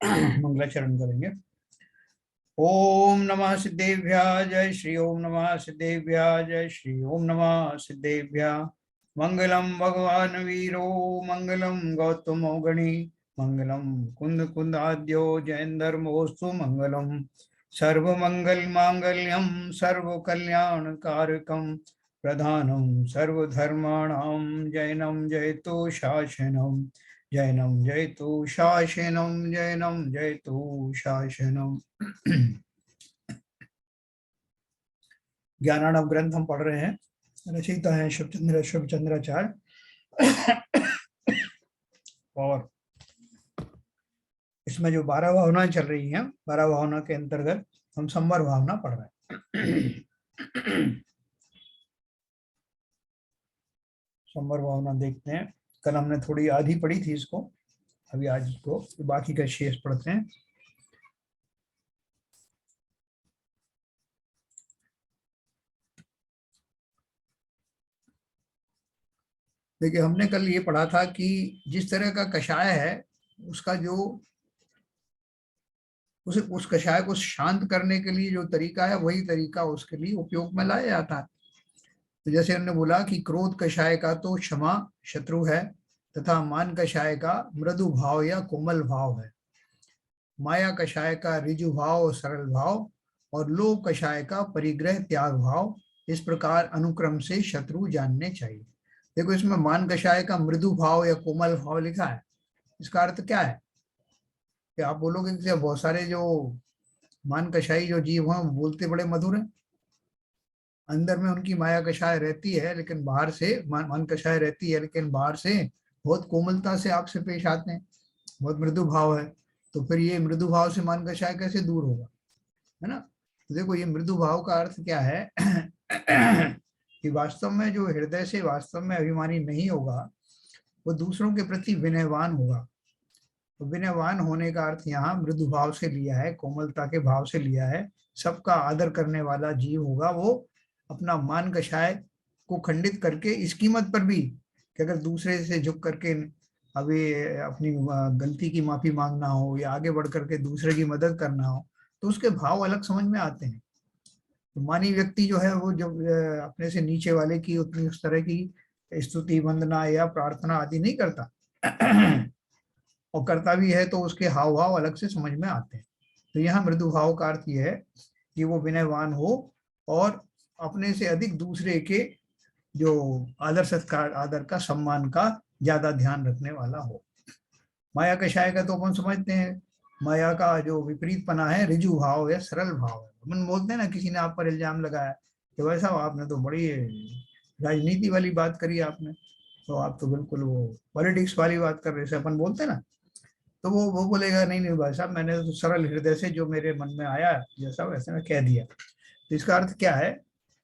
मंगलाचरण करेंगे। ओम नमः सिद्धेभ्यः, जय श्री ओम नमः सिद्धेभ्यः, जय श्री ओम नमः सिद्धेभ्यः। मंगलम भगवान वीरो, मंगलम गौतमो गणी, मंगलम कुंद कुंदाद्यो जयंदर्मोस्तु मंगलम। सर्वमंगल मांगल्यम सर्व कल्याण कारकम, प्रधानम सर्वधर्माणां जैनम जयतु शासनम, जैनम जयतु शासनम, जैनम जयतु शासनम। ज्ञानानव ग्रंथ हम पढ़ रहे हैं। रचयिता है शिवचंद्राचार्य। और इसमें जो 12 भावनाएं चल रही हैं, 12 भावना के अंतर्गत हम संवर भावना पढ़ रहे हैं। संवर भावना देखते हैं। कल हमने थोड़ी आधी पढ़ी थी इसको, अभी आज इसको बाकी का शेष पढ़ते हैं। देखिए, हमने कल ये पढ़ा था कि जिस तरह का कषाय है उसका जो उस कषाय को शांत करने के लिए जो तरीका है वही तरीका उसके लिए उपयोग में लाया जाता है। तो जैसे हमने बोला कि क्रोध कषाय का तो क्षमा शत्रु है, तथा मान कषाय का मृदु भाव या कोमल भाव है, माया कषाय का ऋजु भाव और सरल भाव, और लोभ कषाय का परिग्रह त्याग भाव। इस प्रकार अनुक्रम से शत्रु जानने चाहिए। देखो, इसमें मान कषाय का मृदु भाव या कोमल भाव लिखा है। इसका अर्थ क्या है कि आप बोलोगे कि बहुत सारे जो मान कषाई जो जीव हैं बोलते बड़े मधुर हैं, अंदर में उनकी माया कषाय रहती है लेकिन बाहर से मान कषाय रहती है लेकिन बाहर से बहुत कोमलता से आपसे पेश आते हैं, बहुत मृदु भाव है। तो फिर ये मृदु भाव से मान कषाय कैसे दूर होगा, है ना। तो देखो, ये मृदु भाव का अर्थ क्या है कि वास्तव में जो हृदय से वास्तव में अभिमानी नहीं होगा वो दूसरों के प्रति विनयवान होगा। तो विनयवान होने का अर्थ यहाँ मृदु भाव से लिया है, कोमलता के भाव से लिया है। सबका आदर करने वाला जीव होगा वो। अपना मान कषाय को खंडित करके इस कीमत पर भी कि अगर दूसरे से झुक करके अभी अपनी गलती की माफी मांगना हो या आगे बढ़ करके दूसरे की मदद करना हो तो उसके भाव अलग समझ में आते हैं। तो मानी व्यक्ति जो है वो जब अपने से नीचे वाले की उतनी उस तरह की स्तुति वंदना या प्रार्थना आदि नहीं करता और करता भी है तो उसके हाव भाव अलग से समझ में आते हैं। तो यहाँ मृदु भाव का अर्थ यह है कि वो विनयवान हो और अपने से अधिक दूसरे के जो आदर सत्कार आदर का सम्मान का ज्यादा ध्यान रखने वाला हो। माया कषाय का तो अपन समझते हैं, माया का जो विपरीत पना है ऋजु भाव या सरल भाव है। अपन बोलते हैं ना, किसी ने आप पर इल्जाम लगाया कि वैसा आपने तो बड़ी राजनीति वाली बात करी आपने, तो आप तो बिल्कुल वो पॉलिटिक्स वाली बात कर रहे थे, अपन बोलते हैं ना। तो वो बोलेगा नहीं नहीं भाई साहब, मैंने तो सरल हृदय से जो मेरे मन में आया जैसा वैसे मैं कह दिया। तो इसका अर्थ क्या है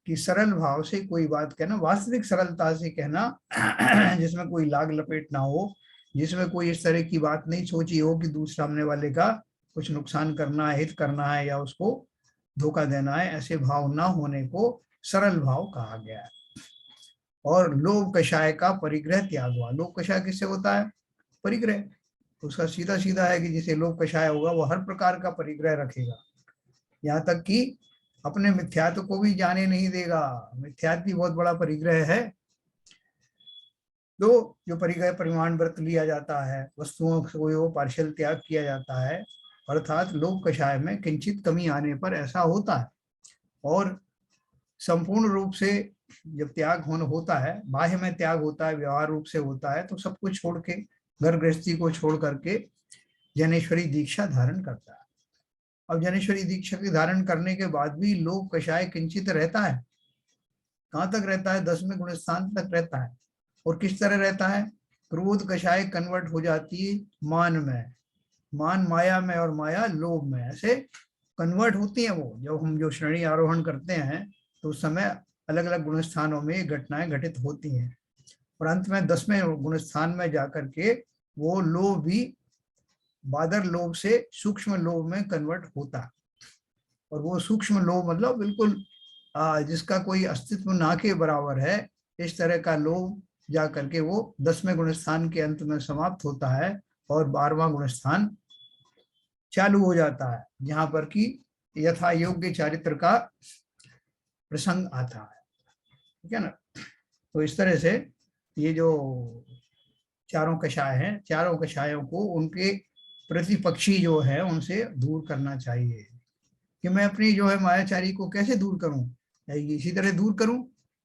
कि सरल भाव से कोई बात कहना, वास्तविक सरलता से कहना जिसमें कोई लाग लपेट ना हो, जिसमें कोई इस तरह की बात नहीं सोची हो कि दूसरा सामने वाले का कुछ नुकसान करना है, हित करना है या उसको धोखा देना है, ऐसे भाव ना होने को सरल भाव कहा गया है। और लोभ कषाय का परिग्रह त्याग हुआ। लोभ कषाय किससे होता है? परिग्रह। उसका सीधा सीधा है कि जिसे लोभ कषाय होगा वो हर प्रकार का परिग्रह रखेगा, यहाँ तक कि अपने मिथ्यात्व को भी जाने नहीं देगा। मिथ्यात्व भी बहुत बड़ा परिग्रह है। तो जो परिग्रह परिमाण व्रत लिया जाता है, वस्तुओं को पार्शियल त्याग किया जाता है, अर्थात लोभ कषाय में किंचित कमी आने पर ऐसा होता है। और संपूर्ण रूप से जब त्याग होता है, बाह्य में त्याग होता है, व्यवहार रूप से होता है, तो सब कुछ छोड़ के, घर गृहस्थी को छोड़ करके जनेश्वरी दीक्षा धारण करता है। अब जनेश्वरी दीक्षा के धारण करने के बाद भी लोभ कषाय किंचित रहता है। कहाँ तक रहता है? 10वें गुण स्थान तक रहता है। और किस तरह रहता है? क्रोध कषाय कन्वर्ट हो जाती है मान में, मान माया में और माया लोभ में, ऐसे कन्वर्ट होती है वो। जब हम जो श्रेणी आरोहण करते हैं तो उस समय अलग अलग गुण स्थानों में घटनाएं घटित होती हैं और अंत में 10वें गुण स्थान में जाकर के वो लोभ भी बादर लोभ से सूक्ष्म लोभ में कन्वर्ट होता है। और वो सूक्ष्म लोभ मतलब बिल्कुल जिसका कोई अस्तित्व ना के बराबर है, इस तरह का लोभ जा करके वो 10वें गुण स्थान के अंत में समाप्त होता है और 12वां गुण स्थान चालू हो जाता है, जहां पर कि यथा योग्य चारित्र का प्रसंग आता है। ठीक है ना। तो इस तरह से ये जो चारों कषाय हैं, चारों कषायों को उनके प्रतिपक्षी जो है उनसे दूर करना चाहिए। कि मैं अपनी जो है मायाचारी को कैसे दूर करूं, इसी तरह दूर करूं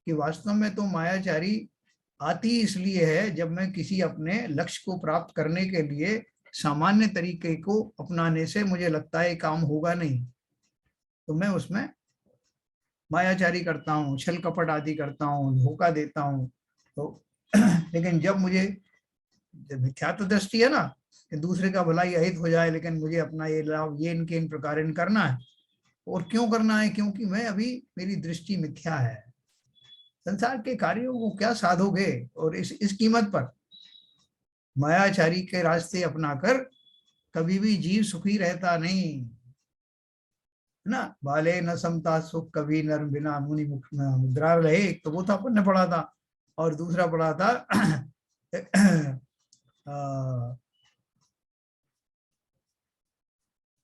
कि वास्तव में तो मायाचारी आती इसलिए है जब मैं किसी अपने लक्ष्य को प्राप्त करने के लिए सामान्य तरीके को अपनाने से मुझे लगता है काम होगा नहीं, तो मैं उसमें मायाचारी करता हूँ, छल कपट आदि करता हूँ, धोखा देता हूँ। तो लेकिन जब मुझे मिथ्यात्व दृष्टि है ना कि दूसरे का भलाई अहित हो जाए, लेकिन मुझे अपना ये लाभ ये इनके इन प्रकार करना है। और क्यों करना है? क्योंकि मैं अभी मेरी दृष्टि मिथ्या है। संसार के कार्यों को क्या साधोगे और इस कीमत पर? मायाचारी के रास्ते अपनाकर कभी भी जीव सुखी रहता नहीं है ना। बाले न समता सुख कभी नर बिना मुनि मुद्रा रहे, एक तो वो था अपन ने पढ़ा था, और दूसरा पढ़ा था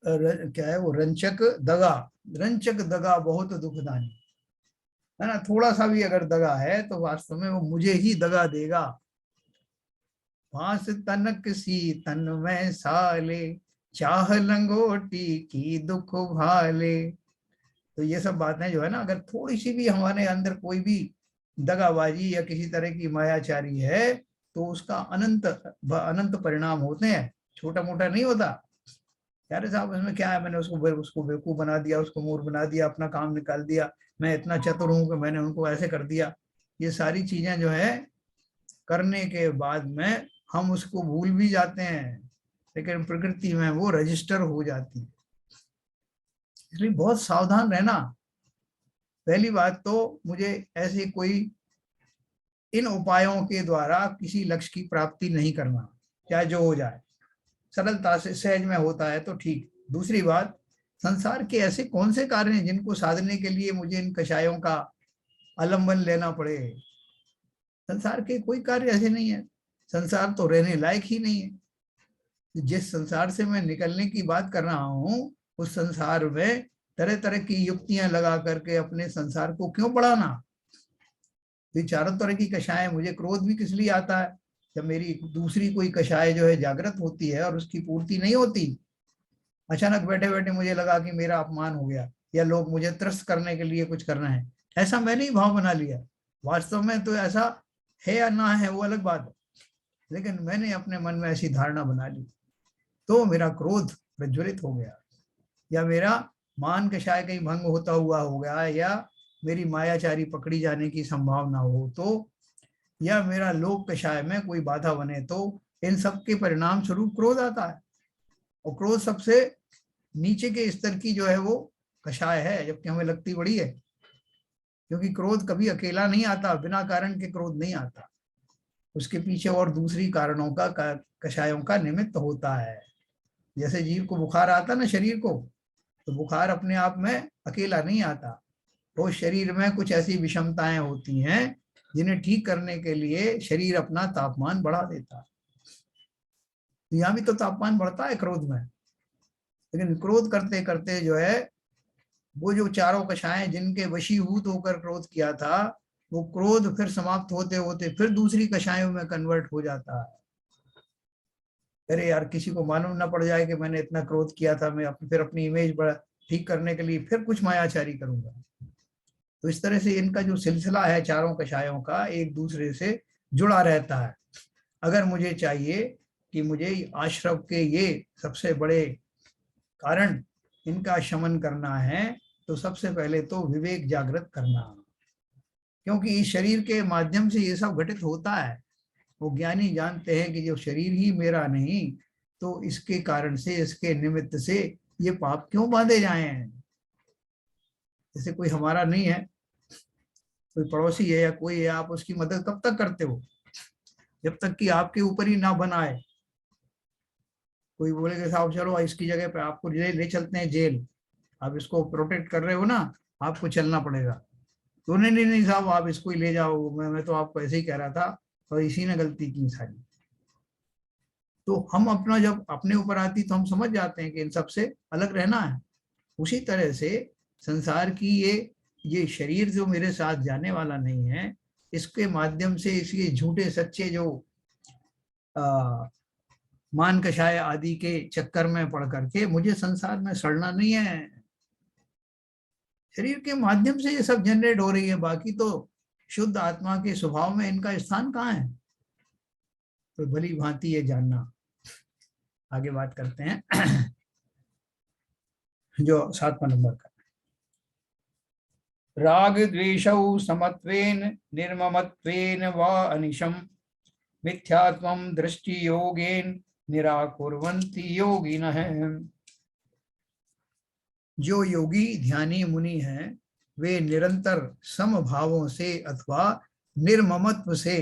क्या है वो, रंचक दगा। रंचक दगा बहुत दुखदानी है ना। थोड़ा सा भी अगर दगा है तो वास्तव में वो मुझे ही दगा देगा। फांस तनक सी तन में साले, चाह लंगोटी की दुख भाले। तो ये सब बातें जो है ना, अगर थोड़ी सी भी हमारे अंदर कोई भी दगाबाजी या किसी तरह की मायाचारी है तो उसका अनंत अनंत परिणाम होते हैं, छोटा मोटा नहीं होता। यार साहब इसमें क्या है, मैंने उसको बेवकूफ बना दिया, उसको मूर्ख बना दिया, अपना काम निकाल दिया, मैं इतना चतुर हूं कि मैंने उनको ऐसे कर दिया। ये सारी चीजें जो है करने के बाद में हम उसको भूल भी जाते हैं, लेकिन प्रकृति में वो रजिस्टर हो जाती है। इसलिए बहुत सावधान रहना। पहली बात तो मुझे ऐसे कोई इन उपायों के द्वारा किसी लक्ष्य की प्राप्ति नहीं करना, चाहे जो हो जाए, सरलता से सहज में होता है तो ठीक। दूसरी बात, संसार के ऐसे कौन से कार्य हैं जिनको साधने के लिए मुझे इन कषायों का आलंबन लेना पड़े? संसार के कोई कार्य ऐसे नहीं है। संसार तो रहने लायक ही नहीं है। जिस संसार से मैं निकलने की बात कर रहा हूँ उस संसार में तरह तरह की युक्तियां लगा करके अपने संसार को क्यों बढ़ाना? ये चारों तरह की कषाएं, मुझे क्रोध भी किस लिए आता है? जब मेरी दूसरी कोई कषाय जो है जागृत होती है और उसकी पूर्ति नहीं होती, अचानक बैठे बैठे मुझे लगा कि मेरा अपमान हो गया या लोग मुझे त्रस्त करने के लिए कुछ करना है, ऐसा मैंने ही भाव बना लिया। वास्तव में तो ऐसा है या ना है वो अलग बात है, लेकिन मैंने अपने मन में ऐसी धारणा बना ली तो मेरा क्रोध प्रज्वलित हो गया, या मेरा मान कषाय कहीं भंग होता हुआ हो गया, या मेरी मायाचारी पकड़ी जाने की संभावना हो तो, या मेरा लोक कषाय में कोई बाधा बने तो, इन सब के परिणाम स्वरूप क्रोध आता है। और क्रोध सबसे नीचे के स्तर की जो है वो कषाय है, जबकि हमें लगती बड़ी है। क्योंकि क्रोध कभी अकेला नहीं आता, बिना कारण के क्रोध नहीं आता, उसके पीछे और दूसरी कारणों का कषायों का निमित्त होता है। जैसे जीव को बुखार आता ना शरीर को, तो बुखार अपने आप में अकेला नहीं आता, तो शरीर में कुछ ऐसी विषमताएं होती हैं जिन्हें ठीक करने के लिए शरीर अपना तापमान बढ़ा देता है। यहाँ भी तो तापमान बढ़ता है क्रोध में, लेकिन क्रोध करते करते जो है वो जो चारों कषाएं जिनके वशीभूत होकर क्रोध किया था, वो क्रोध फिर समाप्त होते होते फिर दूसरी कषायों में कन्वर्ट हो जाता है। अरे यार किसी को मालूम ना पड़ जाए कि मैंने इतना क्रोध किया था, मैं फिर अपनी इमेज बड़ा ठीक करने के लिए फिर कुछ मायाचारी करूंगा। तो इस तरह से इनका जो सिलसिला है चारों कषायों का एक दूसरे से जुड़ा रहता है। अगर मुझे चाहिए कि मुझे आश्रव के ये सबसे बड़े कारण इनका शमन करना है, तो सबसे पहले तो विवेक जागृत करना, क्योंकि इस शरीर के माध्यम से ये सब घटित होता है। वो ज्ञानी जानते हैं कि जो शरीर ही मेरा नहीं, तो इसके कारण से, इसके निमित्त से ये पाप क्यों बांधे जाए हैं। जैसे कोई हमारा नहीं है, कोई पड़ोसी है या कोई है, आप उसकी मदद कब तक करते हो? जब तक कि आपके ऊपर ही ना बनाए। कोई बोले कि साहब चलो इसकी जगह पे आपको ले चलते हैं जेल, आप इसको प्रोटेक्ट कर रहे हो ना, आपको चलना पड़ेगा। तो नहीं नहीं नहीं साहब आप इसको ही ले जाओ, मैं तो आपको ऐसे ही कह रहा था, और इसी ने गलती की सारी। तो हम अपना जब अपने ऊपर आती तो हम समझ जाते हैं कि इन सबसे अलग रहना है। उसी तरह से संसार की ये शरीर जो मेरे साथ जाने वाला नहीं है, इसके माध्यम से इसके झूठे सच्चे जो मान कषाय आदि के चक्कर में पड़ करके मुझे संसार में सड़ना नहीं है। शरीर के माध्यम से ये सब जनरेट हो रही है, बाकी तो शुद्ध आत्मा के स्वभाव में इनका स्थान कहाँ है? तो भली भांति ये जानना। आगे बात करते हैं जो 7वां नंबर का, राग द्वेषौ समत्वेन निर्ममत्वेन वा अनिशम मिथ्यात्वं दृष्टि योगेन निराकुर्वन्ति योगिनः। जो योगी ध्यानी मुनि हैं वे निरंतर समभावों से अथवा निर्ममत्व से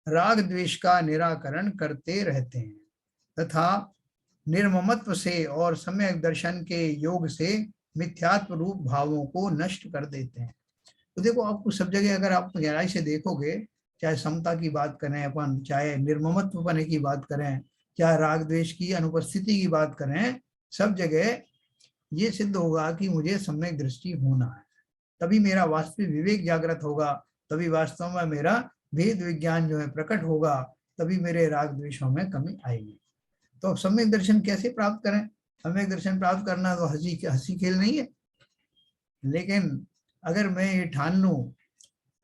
राग द्वेष का निराकरण करते रहते हैं तथा निर्ममत्व से और सम्यक दर्शन के योग से मिथ्यात्व रूप भावों को नष्ट कर देते हैं। तो देखो, आपको सब जगह अगर आप गहराई से देखोगे, चाहे समता की बात करें अपन, चाहे निर्ममत्व पने की बात करें, चाहे राग द्वेष की अनुपस्थिति की बात करें, सब जगह ये सिद्ध होगा कि मुझे सम्यक दृष्टि होना है, तभी मेरा वास्तविक विवेक जागृत होगा, तभी वास्तव में मेरा भेद विज्ञान जो है प्रकट होगा, तभी मेरे राग द्वेषों में कमी आएगी। तो सम्यक दर्शन कैसे प्राप्त करें? सम्यक दर्शन प्राप्त करना तो हंसी खेल नहीं है, लेकिन अगर मैं ये ठान लूं,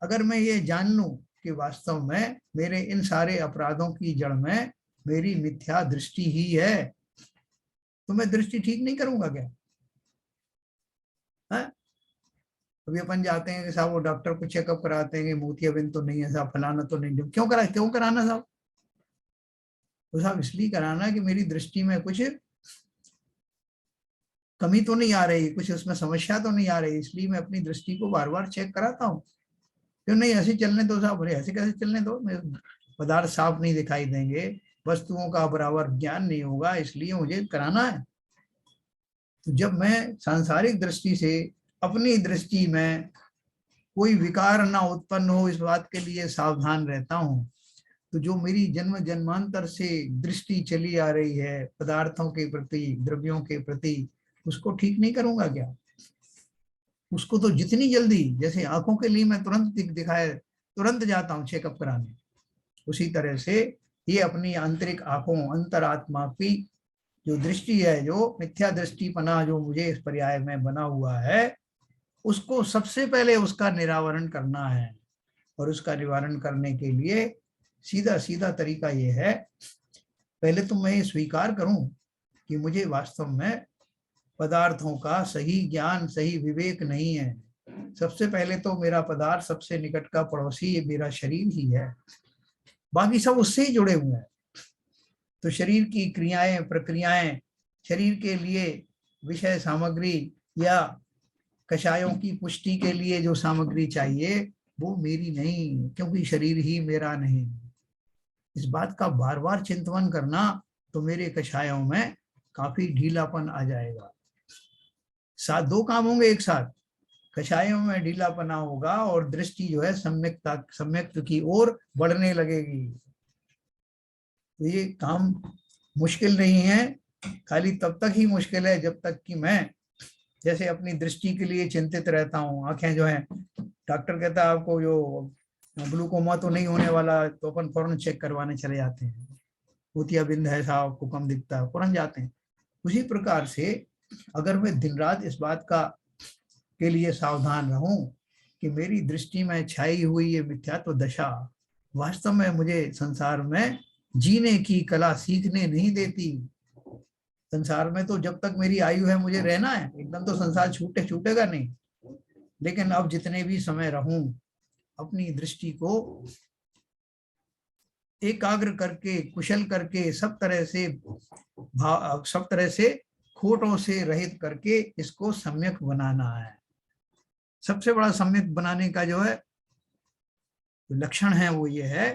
अगर मैं ये जान लूं कि वास्तव में मेरे इन सारे अपराधों की जड़ में मेरी मिथ्या दृष्टि ही है, तो मैं दृष्टि ठीक नहीं करूंगा क्या? है? अभी अपन जाते हैं कि साहब वो डॉक्टर को चेकअप कराते हैं कि मोतियाबिंद तो नहीं है साहब, फलाना तो नहीं, क्यों कराना साहब? तो साहब इसलिए कराना कि मेरी दृष्टि में कुछ कमी तो नहीं आ रही, कुछ उसमें समस्या तो नहीं आ रही, इसलिए मैं अपनी दृष्टि को बार बार चेक कराता हूँ। क्यों नहीं ऐसे चलने दो साहब, बोले ऐसे कैसे चलने दो, पदार्थ साफ नहीं दिखाई देंगे, वस्तुओं का बराबर ज्ञान नहीं होगा, इसलिए मुझे कराना है। तो जब मैं सांसारिक दृष्टि से अपनी दृष्टि में कोई विकार ना उत्पन्न हो इस बात के लिए सावधान रहता हूँ, तो जो मेरी जन्म जन्मांतर से दृष्टि चली आ रही है पदार्थों के प्रति, द्रव्यों के प्रति, उसको ठीक नहीं करूंगा क्या? उसको तो जितनी जल्दी, जैसे आंखों के लिए मैं तुरंत दिखाए तुरंत जाता हूँ चेकअप कराने, उसी तरह से ये अपनी आंतरिक आंखों, अंतरात्मा की जो दृष्टि है, जो मिथ्या दृष्टि पना जो मुझे इस पर्याय में बना हुआ है, उसको सबसे पहले उसका निरावरण करना है। और उसका निवारण करने के लिए सीधा सीधा तरीका ये है, पहले तो मैं ये स्वीकार करूं कि मुझे वास्तव में पदार्थों का सही ज्ञान, सही विवेक नहीं है। सबसे पहले तो मेरा पदार्थ, सबसे निकट का पड़ोसी ये मेरा शरीर ही है, बाकी सब उससे ही जुड़े हुए हैं। तो शरीर की क्रियाएं, प्रक्रियाएं, शरीर के लिए विषय सामग्री या कषायों की पुष्टि के लिए जो सामग्री चाहिए वो मेरी नहीं, क्योंकि शरीर ही मेरा नहीं। इस बात का बार बार चिंतन करना, तो मेरे कषायों में काफी ढीलापन आ जाएगा। साथ दो काम होंगे एक साथ, कषायों में ढीलापना होगा और दृष्टि जो है सम्यक्ता की ओर बढ़ने लगेगी। तो ये काम मुश्किल नहीं है, खाली तब तक ही मुश्किल है जब तक कि मैं जैसे अपनी दृष्टि के लिए चिंतित रहता हूँ। आंखें जो है, डॉक्टर कहता है आपको जो ग्लूकोमा तो नहीं होने वाला, तो अपन फौरन चेक करवाने चले जाते हैं, मोतियाबिंद है साहब, आपको कम दिखता है, फौरन जाते हैं। उसी प्रकार से अगर मैं दिन रात इस बात का के लिए सावधान रहूं कि मेरी दृष्टि में छाई हुई ये मिथ्यात्व दशा वास्तव में मुझे संसार में जीने की कला सीखने नहीं देती। संसार में तो जब तक मेरी आयु है मुझे रहना है, एकदम तो संसार छूटेगा नहीं, लेकिन अब जितने भी समय रहूं अपनी दृष्टि को एकाग्र करके, कुशल करके, सब तरह से खोटों से रहित करके इसको सम्यक बनाना है। सबसे बड़ा सम्यक बनाने का जो है लक्षण है वो ये है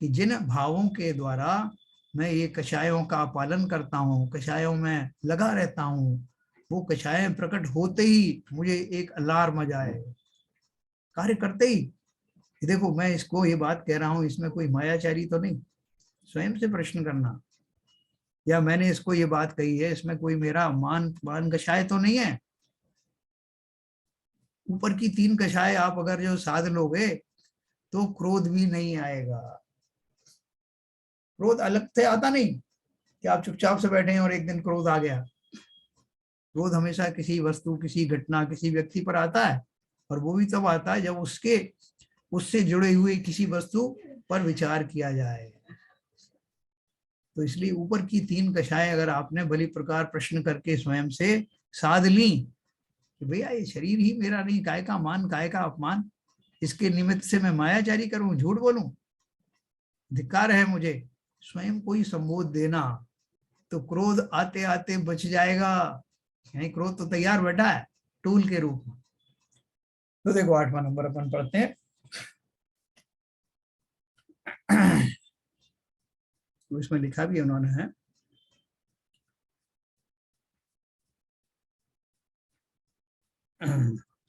कि जिन भावों के द्वारा मैं ये कषायों का पालन करता हूँ, कषायों में लगा रहता हूँ, वो कषाय प्रकट होते ही मुझे एक अलार्म जाए, कार्य करते ही। देखो मैं इसको ये बात कह रहा हूँ, इसमें कोई मायाचारी तो नहीं, स्वयं से प्रश्न करना, या मैंने इसको ये बात कही है, इसमें कोई मेरा मान कषाय तो नहीं है। ऊपर की 3 कषाय आप अगर जो साध लोगे तो क्रोध भी नहीं आएगा। क्रोध अलग से आता नहीं कि आप चुपचाप से बैठे हैं और एक दिन क्रोध आ गया। क्रोध हमेशा किसी वस्तु, किसी घटना, किसी व्यक्ति पर आता है, और वो भी तब आता है जब उससे जुड़े हुए किसी वस्तु पर विचार किया जाए। तो इसलिए ऊपर की 3 कषाएं अगर आपने भली प्रकार प्रश्न करके स्वयं से साध ली कि भैया ये शरीर ही मेरा नहीं, काय का मान, काय का अपमान, इसके निमित्त से मैं मायाचारी करूं, झूठ बोलूं, धिक्कार है मुझे, स्वयं कोई संबोध देना, तो क्रोध आते आते बच जाएगा। यानी क्रोध तो तैयार बैठा है टूल के रूप में। तो देखो 8वां नंबर अपन पढ़ते हैं। तो इसमें लिखा भी उन्होंने है,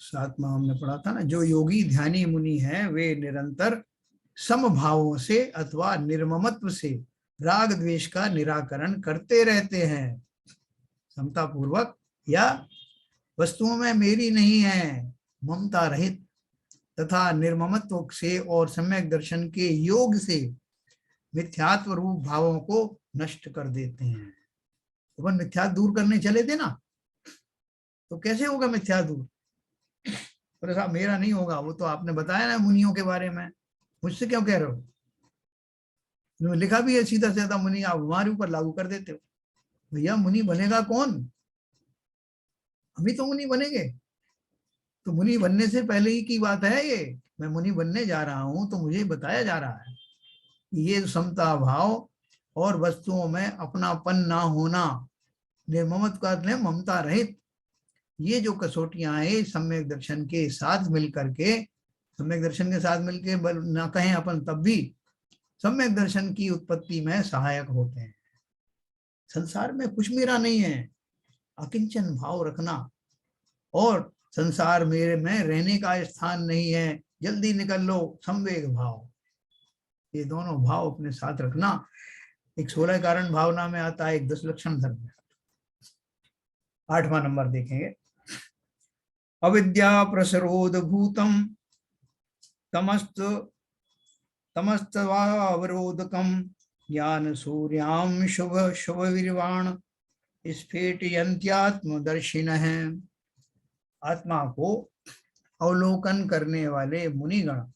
सातवां हमने पढ़ा था ना, जो योगी ध्यानी मुनि है वे निरंतर समभावों से अथवा निर्ममत्व से राग द्वेष का निराकरण करते रहते हैं। समता पूर्वक या वस्तुओं में मेरी नहीं है, ममता रहित तथा निर्ममत्व से और सम्यक दर्शन के योग से मिथ्यात्व रूप भावों को नष्ट कर देते हैं। तो मिथ्या दूर करने चले थे ना, तो कैसे होगा मिथ्या दूर? तो साहब मेरा नहीं होगा, वो तो आपने बताया ना मुनियों के बारे में, मुझसे क्यों कह रहे हो? लिखा भी है सीधा सीधा, मुनि आप हमारे ऊपर लागू कर देते हो। भैया मुनि बनेगा कौन? हम ही तो मुनि बनेंगे। तो मुनि बनने से पहले ही की बात है ये, मैं मुनि बनने जा रहा हूं तो मुझे बताया जा रहा है ये समता भाव और वस्तुओं में अपनापन ना होना, निर्ममत्व का ममता रहित, ये जो कसौटियां हैं सम्यक दर्शन के साथ मिलकर के, सम्यक दर्शन के साथ मिलकर ना कहें अपन तब भी सम्यक दर्शन की उत्पत्ति में सहायक होते हैं। संसार में कुछ मेरा नहीं है, अकिंचन भाव रखना, और संसार मेरे में रहने का स्थान नहीं है, जल्दी निकल लो, संवेग भाव, ये दोनों भाव अपने साथ रखना। एक 16 कारण भावना में आता है, एक 10 लक्षण धर्म में। 8वां नंबर देखेंगे, अविद्या प्रसरोद भूतम तमस्तवावरोधकम ज्ञान सूर्याम शुभ शुभ विर्वाण स्फेटयन्त्यात्मदर्शिन है। आत्मा को अवलोकन करने वाले मुनिगण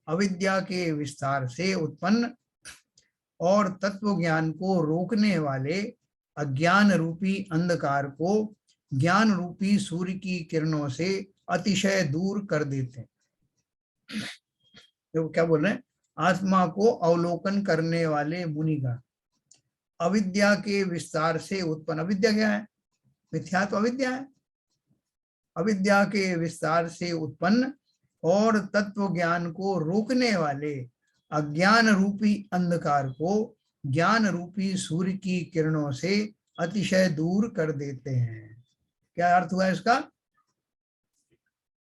अविद्या के विस्तार से उत्पन्न और तत्व ज्ञान को रोकने वाले अज्ञान रूपी अंधकार को ज्ञान रूपी सूर्य की किरणों से अतिशय दूर कर देते हैं। तो क्या बोल रहे हैं? आत्मा को अवलोकन करने वाले मुनिगण अविद्या के विस्तार से उत्पन्न, अविद्या क्या है? मिथ्या तो अविद्या है। अविद्या के विस्तार से उत्पन्न और तत्व ज्ञान को रोकने वाले अज्ञान रूपी अंधकार को ज्ञान रूपी सूर्य की किरणों से अतिशय दूर कर देते हैं। क्या अर्थ हुआ इसका?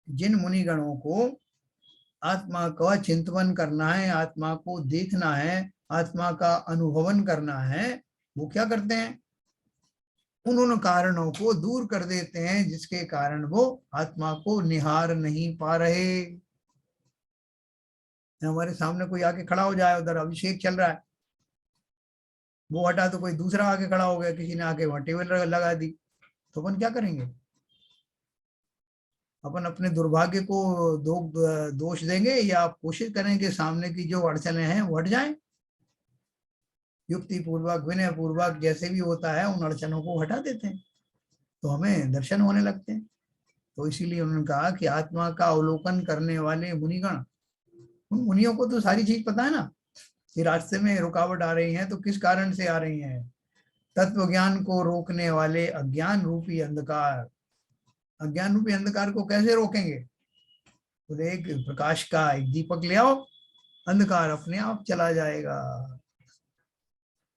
जिन मुनिगणों को आत्मा का चिंतन करना है, आत्मा को देखना है, आत्मा का अनुभवन करना है, वो क्या करते हैं? उन कारणों को दूर कर देते हैं जिसके कारण वो आत्मा को निहार नहीं पा रहे। हमारे सामने कोई आके खड़ा हो जाए, उधर अभिषेक चल रहा है, वो हटा तो कोई दूसरा आके खड़ा हो गया, किसी ने आके वहां टेबल लगा दी, तो अपन क्या करेंगे? अपन अपने दुर्भाग्य को दोष देंगे या कोशिश करेंगे सामने की जो अड़चने हैं वो हट जाएं? युक्ति पूर्वक, विनय पूर्वक, जैसे भी होता है उन अड़चनों को हटा देते हैं, तो हमें दर्शन होने लगते हैं। तो इसीलिए उन्होंने कहा कि आत्मा का अवलोकन करने वाले मुनिगण, उन मुनियों को तो सारी चीज पता है ना कि रास्ते में रुकावट आ रही है तो किस कारण से आ रही है। तत्व ज्ञान को रोकने वाले अज्ञान रूपी अंधकार, अज्ञान रूपी अंधकार को कैसे रोकेंगे? तो एक प्रकाश का एक दीपक ले आओ, अंधकार अपने आप चला जाएगा।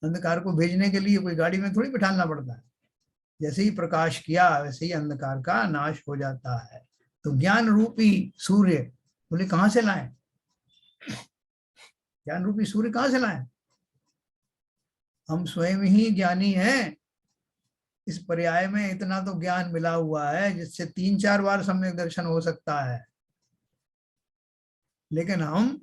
अंधकार को भेजने के लिए कोई गाड़ी में थोड़ी बिठाना पड़ता है, जैसे ही प्रकाश किया वैसे ही अंधकार का नाश हो जाता है। तो ज्ञान रूपी सूर्य बोले कहां से लाएं? ज्ञान रूपी सूर्य कहां से लाएं? हम स्वयं ही ज्ञानी हैं। इस पर्याय में इतना तो ज्ञान मिला हुआ है जिससे 3-4 बार सम्यक दर्शन हो सकता है, लेकिन हम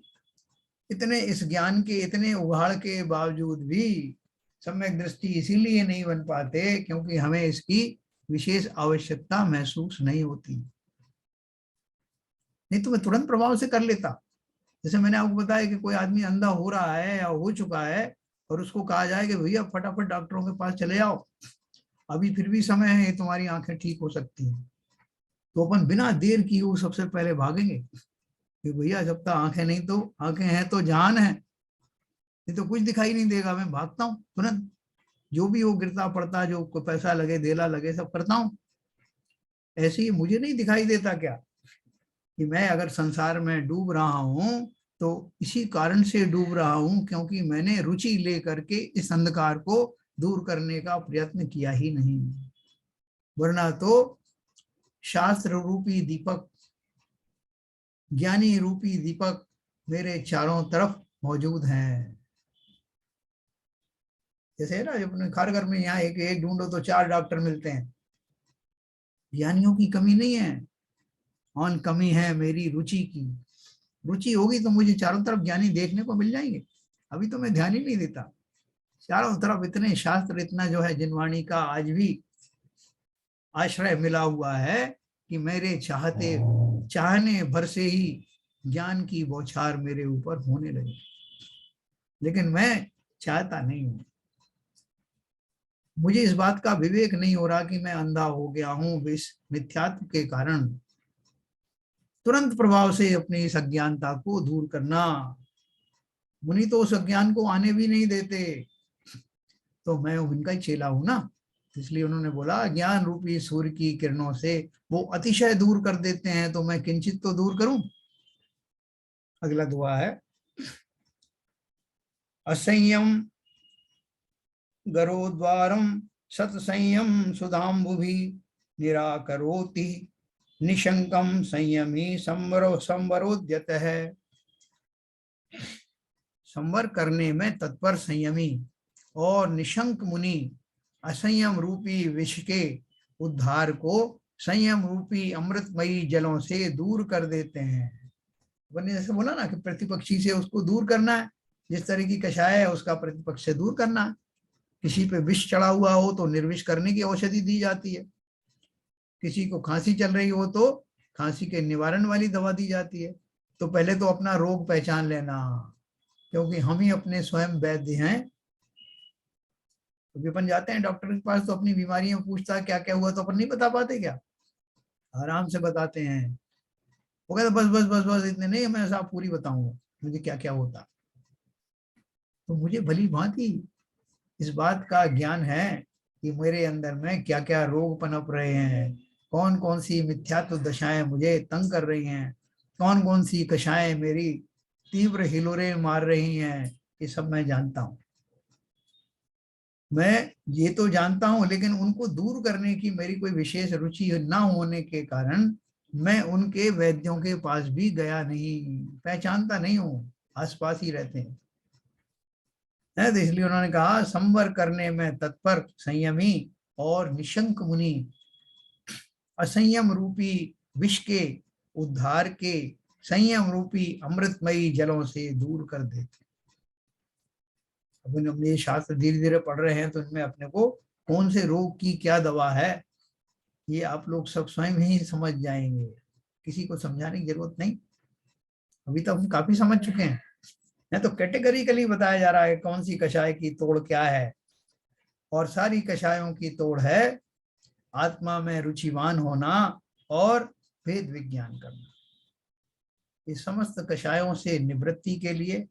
इतने इस ज्ञान के इतने उघाड़ के बावजूद भी सम्यक दृष्टि इसीलिए नहीं बन पाते क्योंकि हमें इसकी विशेष आवश्यकता महसूस नहीं होती। नहीं तो मैं तुरंत प्रभाव से कर लेता। जैसे मैंने आपको बताया कि कोई आदमी अंधा हो रहा है या हो चुका है और उसको कहा जाए कि भैया फटाफट डॉक्टरों के पास चले जाओ, अभी फिर भी समय है, तुम्हारी आंखें ठीक हो सकती हैं, तो अपन बिना देर किए वो सबसे पहले भागेंगे कि भैया जब तक आंखें नहीं, तो आंखें हैं तो जान है, नहीं तो कुछ दिखाई नहीं देगा, मैं भागता हूँ तुरंत। जो भी वो गिरता पड़ता, जो कोई पैसा लगे देला लगे सब करता हूँ। ऐसे ही मुझे नहीं दिखाई देता क्या कि मैं अगर संसार में डूब रहा हूं तो इसी कारण से डूब रहा हूं क्योंकि मैंने रुचि लेकर के इस अंधकार को दूर करने का प्रयत्न किया ही नहीं। वरना तो शास्त्र रूपी दीपक, ज्ञानी रूपी दीपक मेरे चारों तरफ मौजूद हैं। जैसे है ना, जब अपने खारघर में यहाँ एक एक ढूंढो तो 4 डॉक्टर मिलते हैं। ज्ञानियों की कमी नहीं है, और कमी है मेरी रुचि की। रुचि होगी तो मुझे चारों तरफ ज्ञानी देखने को मिल जाएंगे। अभी तो मैं ध्यान ही नहीं देता। चारों तरफ इतने शास्त्र, इतना जो है जिनवाणी का आज भी आश्रय मिला हुआ है कि मेरे चाहने भर से ही ज्ञान की बौछार मेरे ऊपर होने लगी, लेकिन मैं चाहता नहीं हूं। मुझे इस बात का विवेक नहीं हो रहा कि मैं अंधा हो गया हूं इस मिथ्यात्व के कारण। तुरंत प्रभाव से अपनी इस अज्ञानता को दूर करना। मुनि तो उस अज्ञान को आने भी नहीं देते, तो मैं उनका ही चेला हूं ना, इसलिए उन्होंने बोला ज्ञान रूपी सूर्य की किरणों से वो अतिशय दूर कर देते हैं, तो मैं किंचित तो दूर करूं। अगला दुआ है, असंयम गरोद्वारम सत्संयम सुधाम्बुभि निराकरोति निशंकम संयमी संवरोद्यत है। संवर करने में तत्पर संयमी और निशंक मुनि असंयम रूपी विष के उद्धार को संयम रूपी अमृतमयी जलों से दूर कर देते हैं। मैंने जैसे बोला ना कि प्रतिपक्षी से उसको दूर करना है, जिस तरह की कषाय है उसका प्रतिपक्ष से दूर करना है। किसी पे विष चढ़ा हुआ हो तो निर्विष करने की औषधि दी जाती है, किसी को खांसी चल रही हो तो खांसी के निवारण वाली दवा दी जाती है। तो पहले तो अपना रोग पहचान लेना, क्योंकि हम ही अपने स्वयं वैद्य हैं। तो अपन जाते हैं डॉक्टर के पास तो अपनी बीमारियां पूछता है क्या क्या हुआ, तो अपन नहीं बता पाते क्या? आराम से बताते हैं। वो कहते बस बस बस बस इतने नहीं, मैं साहब पूरी बताऊंगा मुझे क्या क्या होता। तो मुझे भली भांति इस बात का ज्ञान है कि मेरे अंदर में क्या क्या रोग पनप रहे हैं, कौन कौन सी मिथ्यात्व दशाएं मुझे तंग कर रही हैं, कौन कौन सी कषाएं मेरी तीव्र हिलोरे मार रही हैं, ये सब मैं जानता हूं। मैं ये तो जानता हूं, लेकिन उनको दूर करने की मेरी कोई विशेष रुचि ना होने के कारण मैं उनके वैद्यों के पास भी गया नहीं, पहचानता नहीं हूं, आसपास ही रहते हैं। तो इसलिए उन्होंने कहा संवर करने में तत्पर संयमी और निशंक मुनि असंयम रूपी विष के उद्धार के संयम रूपी अमृतमयी जलों से दूर कर देते। अब हम ये शास्त्र धीरे धीरे पढ़ रहे हैं तो इनमें अपने को कौन से रोग की क्या दवा है ये आप लोग सब स्वयं ही समझ जाएंगे, किसी को समझाने की जरूरत नहीं। अभी तक हम काफी समझ चुके हैं। तो कैटेगरिकली बताया जा रहा है कौन सी कषाय की तोड़ क्या है, और सारी कषायों की तोड़ है आत्मा में रुचिवान होना और वेद विज्ञान करना। इस समस्त कषायों से निवृत्ति के लिए,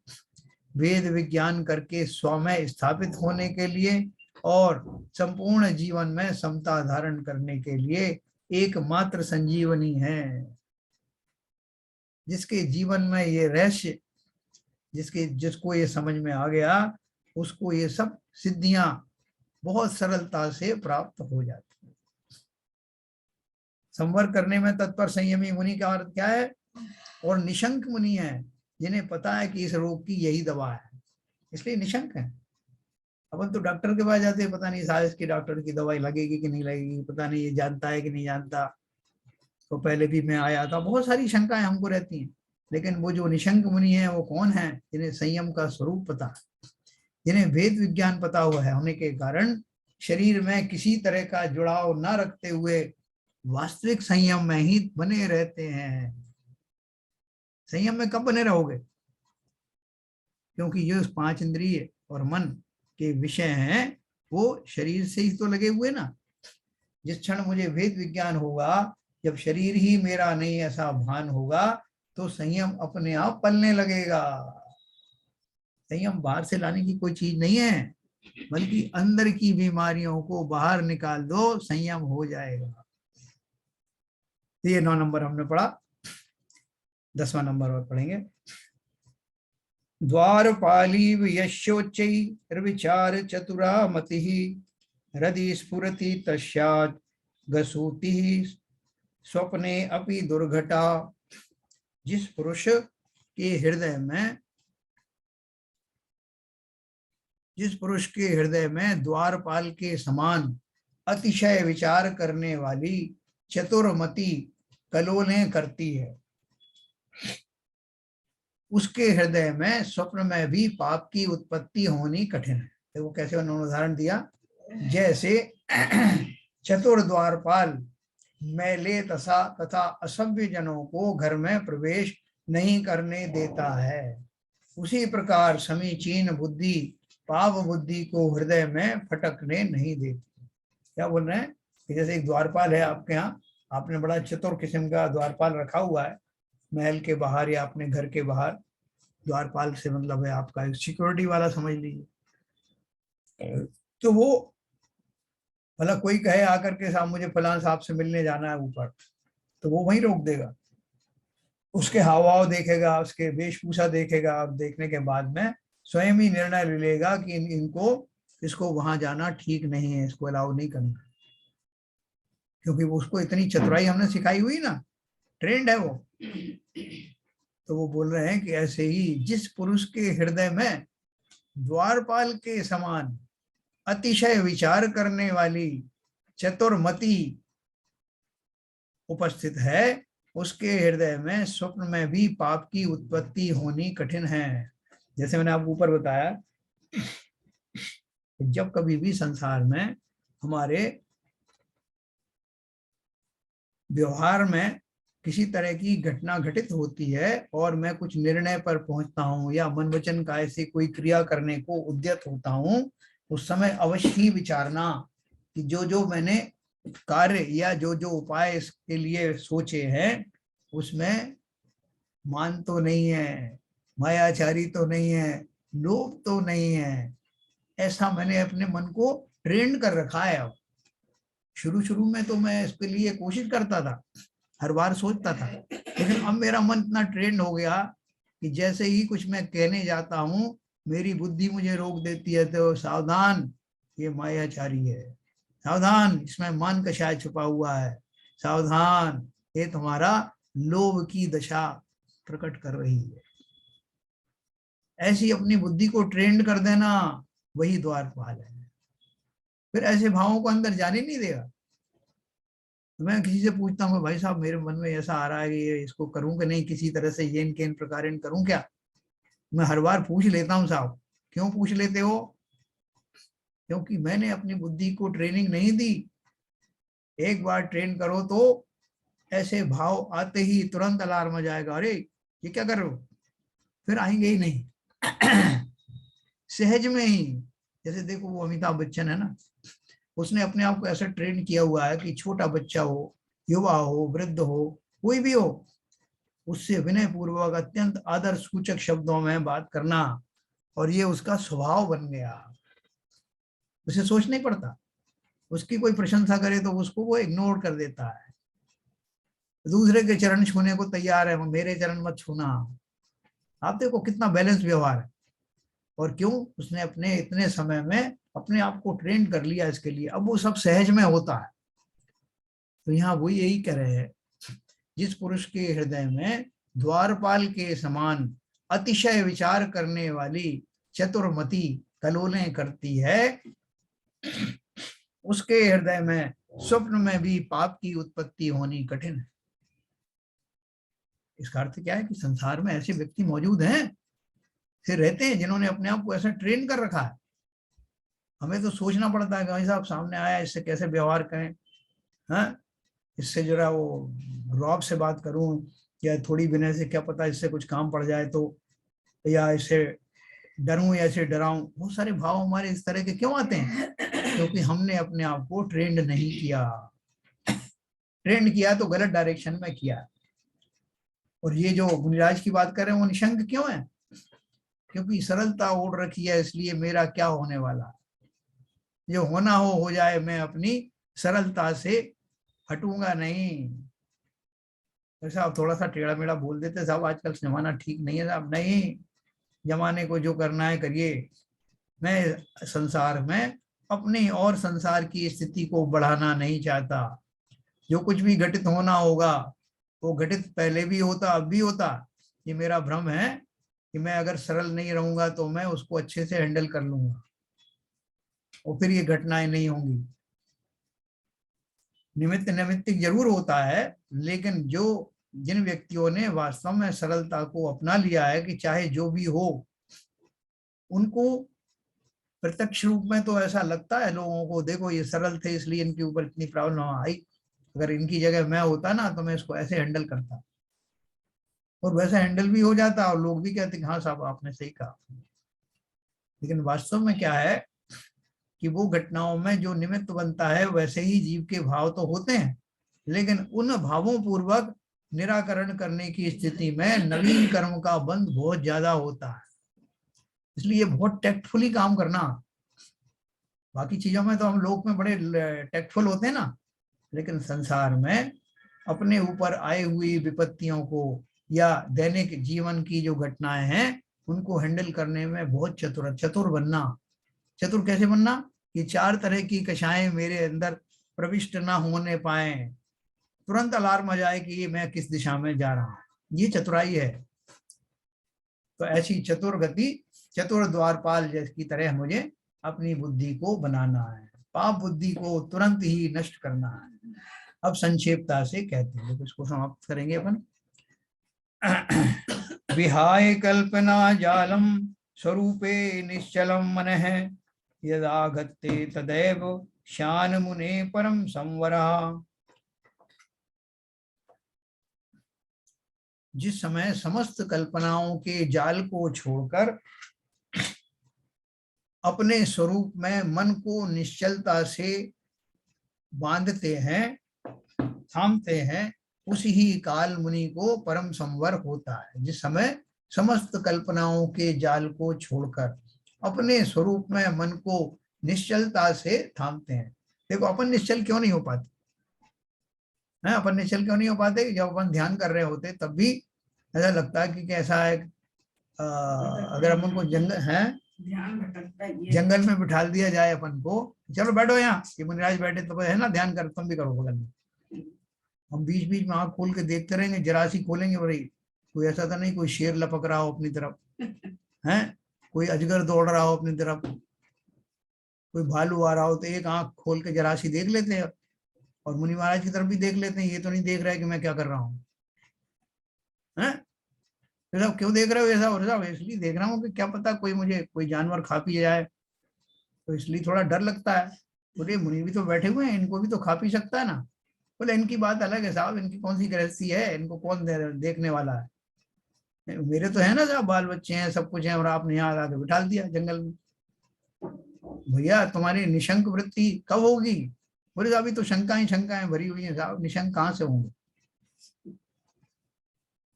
वेद विज्ञान करके स्वमय स्थापित होने के लिए और संपूर्ण जीवन में समता धारण करने के लिए एकमात्र संजीवनी है। जिसके जीवन में ये रहस्य, जिसको ये समझ में आ गया, उसको ये सब सिद्धियां बहुत सरलता से प्राप्त हो जाती है। संवर करने में तत्पर संयमी मुनि का अर्थ क्या है? और निशंक मुनि है, जिन्हें पता है कि इस रोग की यही दवा है, इसलिए निशंक है। अपन तो डॉक्टर के पास जाते हैं, पता नहीं साइंस की डॉक्टर की दवाई लगेगी कि नहीं लगेगी, पता नहीं ये जानता है कि नहीं जानता। तो पहले भी मैं आया था, बहुत सारी शंकाएं हमको रहती हैं। लेकिन वो जो निशंक मुनि है वो कौन है? जिन्हें संयम का स्वरूप पता है, जिन्हें वेद विज्ञान पता हुआ है, होने के कारण शरीर में किसी तरह का जुड़ाव न रखते हुए वास्तविक संयम में ही बने रहते हैं। संयम में कब बने रहोगे? क्योंकि ये 5 इंद्रिय और मन के विषय हैं, वो शरीर से ही तो लगे हुए ना। जिस क्षण मुझे वेद विज्ञान होगा, जब शरीर ही मेरा नहीं ऐसा भान होगा, तो संयम अपने आप पलने लगेगा। संयम बाहर से लाने की कोई चीज नहीं है, बल्कि अंदर की बीमारियों को बाहर निकाल दो, संयम हो जाएगा। ये 9 नंबर हमने पढ़ा। 10वां नंबर और पढ़ेंगे। द्वारपालीव यशोच्चैर्विचार चतुरा मतिः हृदि स्फुरति तस्यात् गसूतिः स्वप्ने अपि दुर्घटा। जिस पुरुष के हृदय में द्वारपाल के समान अतिशय विचार करने वाली चतुरमति कलोलें करती है, उसके हृदय में स्वप्न में भी पाप की उत्पत्ति होनी कठिन है। तो वो कैसे उन्होंने उदाहरण दिया, जैसे चतुर द्वारपाल मैले तथा असभ्य जनों को घर में प्रवेश नहीं करने देता है, उसी प्रकार समीचीन बुद्धि पाप बुद्धि को हृदय में फटकने नहीं देती। क्या बोल रहे हैं कि जैसे एक द्वारपाल है आपके यहाँ, आपने बड़ा चतुर किस्म का द्वारपाल रखा हुआ है महल के बाहर या अपने घर के बाहर। द्वारपाल से मतलब है आपका एक सिक्योरिटी वाला समझ लीजिए। तो वो भला कोई कहे आकर के साहब मुझे फलान साहब से मिलने जाना है ऊपर, तो वो वहीं रोक देगा, उसके हाव भाव देखेगा, उसके वेशभूषा देखेगा, और देखने के बाद में स्वयं ही निर्णय ले लेगा कि इसको वहां जाना ठीक नहीं है, इसको अलाउ नहीं करना, क्योंकि वो उसको इतनी चतुराई हमने सिखाई हुई ना, ट्रेंड है वो। तो वो बोल रहे हैं कि ऐसे ही जिस पुरुष के हृदय में द्वारपाल के समान अतिशय विचार करने वाली चतुर्मति उपस्थित है, उसके हृदय में स्वप्न में भी पाप की उत्पत्ति होनी कठिन है। जैसे मैंने आपको ऊपर बताया, जब कभी भी संसार में हमारे व्यवहार में किसी तरह की घटना घटित होती है और मैं कुछ निर्णय पर पहुंचता हूं या मन वचन काय से कोई क्रिया करने को उद्यत होता हूं, उस समय अवश्य ही विचारना कि जो जो मैंने कार्य या जो जो उपाय इसके लिए सोचे हैं, उसमें मान तो नहीं है, मायाचारी तो नहीं है, लोभ तो नहीं है। ऐसा मैंने अपने मन को ट्रेंड कर रखा है। अब शुरू में तो मैं इसके लिए कोशिश करता था, हर बार सोचता था, लेकिन अब मेरा मन इतना ट्रेंड हो गया कि जैसे ही कुछ मैं कहने जाता हूँ, मेरी बुद्धि मुझे रोक देती है, तो सावधान, ये मायाचारी है, सावधान, इसमें मान का शायद छुपा हुआ है, सावधान, ये तुम्हारा लोभ की दशा प्रकट कर रही है। ऐसी अपनी बुद्धि को ट्रेंड कर देना, वही द्वारपाल है। फिर ऐसे भावों को अंदर जाने नहीं देगा। तो मैं किसी से पूछता हूँ भाई साहब मेरे मन में ऐसा आ रहा है कि ये इसको करूं कि नहीं, किसी तरह से येन केन प्रकार करूं क्या? मैं हर बार पूछ लेता हूँ साहब। क्यों पूछ लेते हो? क्योंकि मैंने अपनी बुद्धि को ट्रेनिंग नहीं दी। एक बार ट्रेन करो तो ऐसे भाव आते ही तुरंत अलार्म आ जाएगा, अरे ये क्या कर रहे हो, फिर आएंगे ही नहीं। सहज में ही। जैसे देखो वो अमिताभ बच्चन है ना, उसने अपने आप को ऐसा ट्रेन किया हुआ है कि छोटा बच्चा हो, युवा हो, वृद्ध हो, कोई भी हो, उससे विनय पूर्वक अत्यंत आदर सूचक शब्दों में बात करना, और ये उसका स्वभाव बन गया। उसे सोच नहीं पड़ता, उसकी कोई प्रशंसा करे तो उसको वो इग्नोर कर देता है, दूसरे के चरण छूने को तैयार है, मेरे चरण मत छूना। आप देखो कितना बैलेंस व्यवहार है। और क्यों? उसने अपने इतने समय में अपने आप को ट्रेन कर लिया इसके लिए, अब वो सब सहज में होता है। तो यहाँ वो यही कह रहे हैं, जिस पुरुष के हृदय में द्वारपाल के समान अतिशय विचार करने वाली चतुर्मति कलोलें करती है, उसके हृदय में स्वप्न में भी पाप की उत्पत्ति होनी कठिन है। इसका अर्थ क्या है कि संसार में ऐसे व्यक्ति मौजूद हैं, फिर रहते हैं, जिन्होंने अपने आप को ऐसा ट्रेन कर रखा है। हमें तो सोचना पड़ता है कि भाई साहब सामने आया, इससे कैसे व्यवहार करें, हाँ, इससे जरा वो रौब से बात करूं या थोड़ी विनय से, क्या पता इससे कुछ काम पड़ जाए तो, या इससे डरूं या इसे डराऊं। बहुत सारे भाव हमारे इस तरह के क्यों आते हैं? क्योंकि हमने अपने आप को ट्रेंड नहीं किया। ट्रेंड किया तो गलत डायरेक्शन में किया। और ये जो मुनिराज की बात कर रहे हैं वो निशंक क्यों है? क्योंकि सरलता ओढ़ रखी है, इसलिए मेरा क्या होने वाला, जो होना हो जाए, मैं अपनी सरलता से हटूंगा नहीं। तो साहब थोड़ा सा टेढ़ा मेढ़ा बोल देते साहब, आजकल जमाना ठीक नहीं है साहब। नहीं, जमाने को जो करना है करिए। मैं संसार में अपनी और संसार की स्थिति को बढ़ाना नहीं चाहता। जो कुछ भी घटित होना होगा वो घटित पहले भी होता, अब भी होता। ये मेरा भ्रम है कि मैं अगर सरल नहीं रहूंगा तो मैं उसको अच्छे से हैंडल कर लूंगा और फिर ये घटनाएं नहीं होंगी। निमित्त नैमित्तिक जरूर होता है, लेकिन जो जिन व्यक्तियों ने वास्तव में सरलता को अपना लिया है कि चाहे जो भी हो, उनको प्रत्यक्ष रूप में तो ऐसा लगता है लोगों को, देखो ये सरल थे इसलिए इनके ऊपर इतनी प्रॉब्लम आई, अगर इनकी जगह मैं होता ना तो मैं इसको ऐसे हैंडल करता, और वैसा हैंडल भी हो जाता और लोग भी कहते कि हाँ साहब आपने सही कहा। लेकिन वास्तव में क्या है कि वो घटनाओं में जो निमित्त बनता है वैसे ही जीव के भाव तो होते हैं, लेकिन उन भावों पूर्वक निराकरण करने की स्थिति में नवीन कर्म का बंध बहुत ज्यादा होता है। इसलिए बहुत टैक्टफुली काम करना। बाकी चीजों में तो हम लोग में बड़े टैक्टफुल होते हैं ना, लेकिन संसार में अपने ऊपर आए हुई विपत्तियों को या दैनिक जीवन की जो घटनाएं हैं उनको हैंडल करने में बहुत चतुर बनना। चतुर कैसे बनना? कि चार तरह की कषाएं मेरे अंदर प्रविष्ट ना होने पाए, तुरंत अलार्म आ जाए कि मैं किस दिशा में जा रहा हूं। ये चतुराई है। तो ऐसी चतुर गति, चतुर द्वारपाल जैसी तरह मुझे अपनी बुद्धि को बनाना है, पाप बुद्धि को तुरंत ही नष्ट करना है। अब संक्षेपता से कहते हैं, तो इसको समाप्त करेंगे अपन। विहाय कल्पना जालम स्वरूपे निश्चलम मनः यदा गत्ते तदैव शान मुने परम संवरा। जिस समय समस्त कल्पनाओं के जाल को छोड़कर अपने स्वरूप में मन को निश्चलता से बांधते हैं, थामते हैं, उसी ही काल मुनि को परम संवर होता है। जिस समय समस्त कल्पनाओं के जाल को छोड़कर अपने स्वरूप में मन को निश्चलता से थामते हैं। देखो अपन निश्चल क्यों नहीं हो पाते हैं? अपन निश्चल क्यों नहीं हो पाते? जब अपन ध्यान कर रहे होते तब भी ऐसा लगता है कि कैसा है, अगर अपन को जंगल है, जंगल में बिठा दिया जाए अपन को, चलो बैठो यहाँ, ये मुनिराज बैठे तो है ना, ध्यान कर, तुम भी करो बगल में। हम बीच बीच में आँख खोल के देखते रहेंगे, जरा सी खोलेंगे, भाई कोई ऐसा तो नहीं कोई शेर लपक रहा हो अपनी तरफ है, कोई अजगर दौड़ रहा हो अपनी तरफ, कोई भालू आ रहा हो, तो एक आंख खोल के जरा सी देख लेते हैं और मुनि महाराज की तरफ भी देख लेते हैं, ये तो नहीं देख रहा है कि मैं क्या कर रहा हूँ। तो साहब क्यों देख रहे हो ऐसा? और साहब इसलिए देख रहा हूँ कि क्या पता कोई मुझे कोई जानवर खा पी जाए, तो इसलिए थोड़ा डर लगता है। बोले मुनि भी तो बैठे हुए हैं, इनको भी तो खा पी सकता है ना। बोले इनकी बात अलग है साहब, इनकी कौन सी गृहस्थी है, इनको कौन देखने वाला है, मेरे तो है ना साहब, बाल बच्चे हैं, सब कुछ है, और आपने यहाँ आके बिठा दिया जंगल में। भैया तुम्हारी निशंक वृत्ति कब होगी? बोले साहब अभी तो शंकाएं भरी हुई है साहब, निशंक कहाँ से होंगे?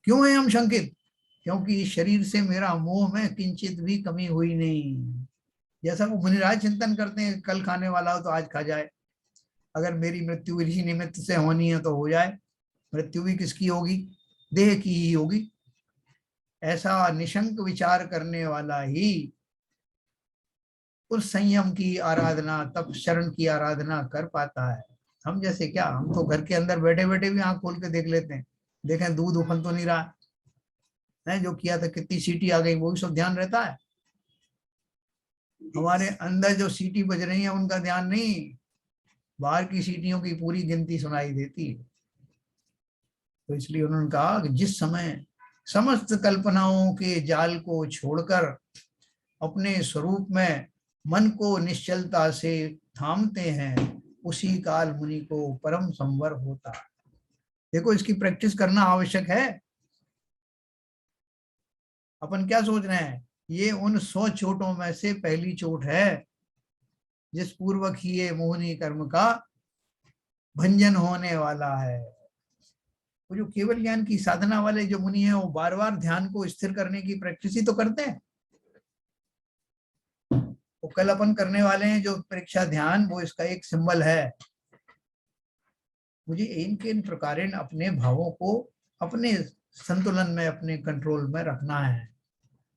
क्यों है हम शंकित? क्योंकि इस शरीर से मेरा मोह में किंचित भी कमी हुई नहीं। जैसा वो मुनिराज चिंतन करते हैं, कल खाने वाला हो तो आज खा जाए, अगर मेरी मृत्यु इसी निमित्त से होनी है तो हो जाए। मृत्यु भी किसकी होगी? देह की ही होगी। ऐसा निशंक विचार करने वाला ही उस संयम की आराधना, तप शरण की आराधना कर पाता है। हम जैसे क्या, हम तो घर के अंदर बैठे बैठे भी आंख खोल के देख लेते हैं, देखें दूध उफन तो नहीं रहा है, जो किया था कितनी सीटी आ गई, वो भी सब ध्यान रहता है। हमारे अंदर जो सीटी बज रही है उनका ध्यान नहीं, बाहर की सीटियों की पूरी गिनती सुनाई देती है। तो इसलिए उन्होंने कहा कि जिस समय समस्त कल्पनाओं के जाल को छोड़कर अपने स्वरूप में मन को निश्चलता से थामते हैं, उसी काल मुनि को परम संवर होता है। देखो, इसकी प्रैक्टिस करना आवश्यक है। अपन क्या सोच रहे हैं, ये उन 100 चोटों में से पहली चोट है, जिस पूर्वक ही ये मोहनी कर्म का भंजन होने वाला है। वो जो केवल ज्ञान की साधना वाले जो मुनि हैं, वो बार बार ध्यान को स्थिर करने की प्रैक्टिस ही तो करते हैं। वो कल अपन करने वाले हैं जो परीक्षा ध्यान, वो इसका एक सिंबल है। मुझे इनके इन प्रकार अपने भावों को अपने संतुलन में, अपने कंट्रोल में रखना है।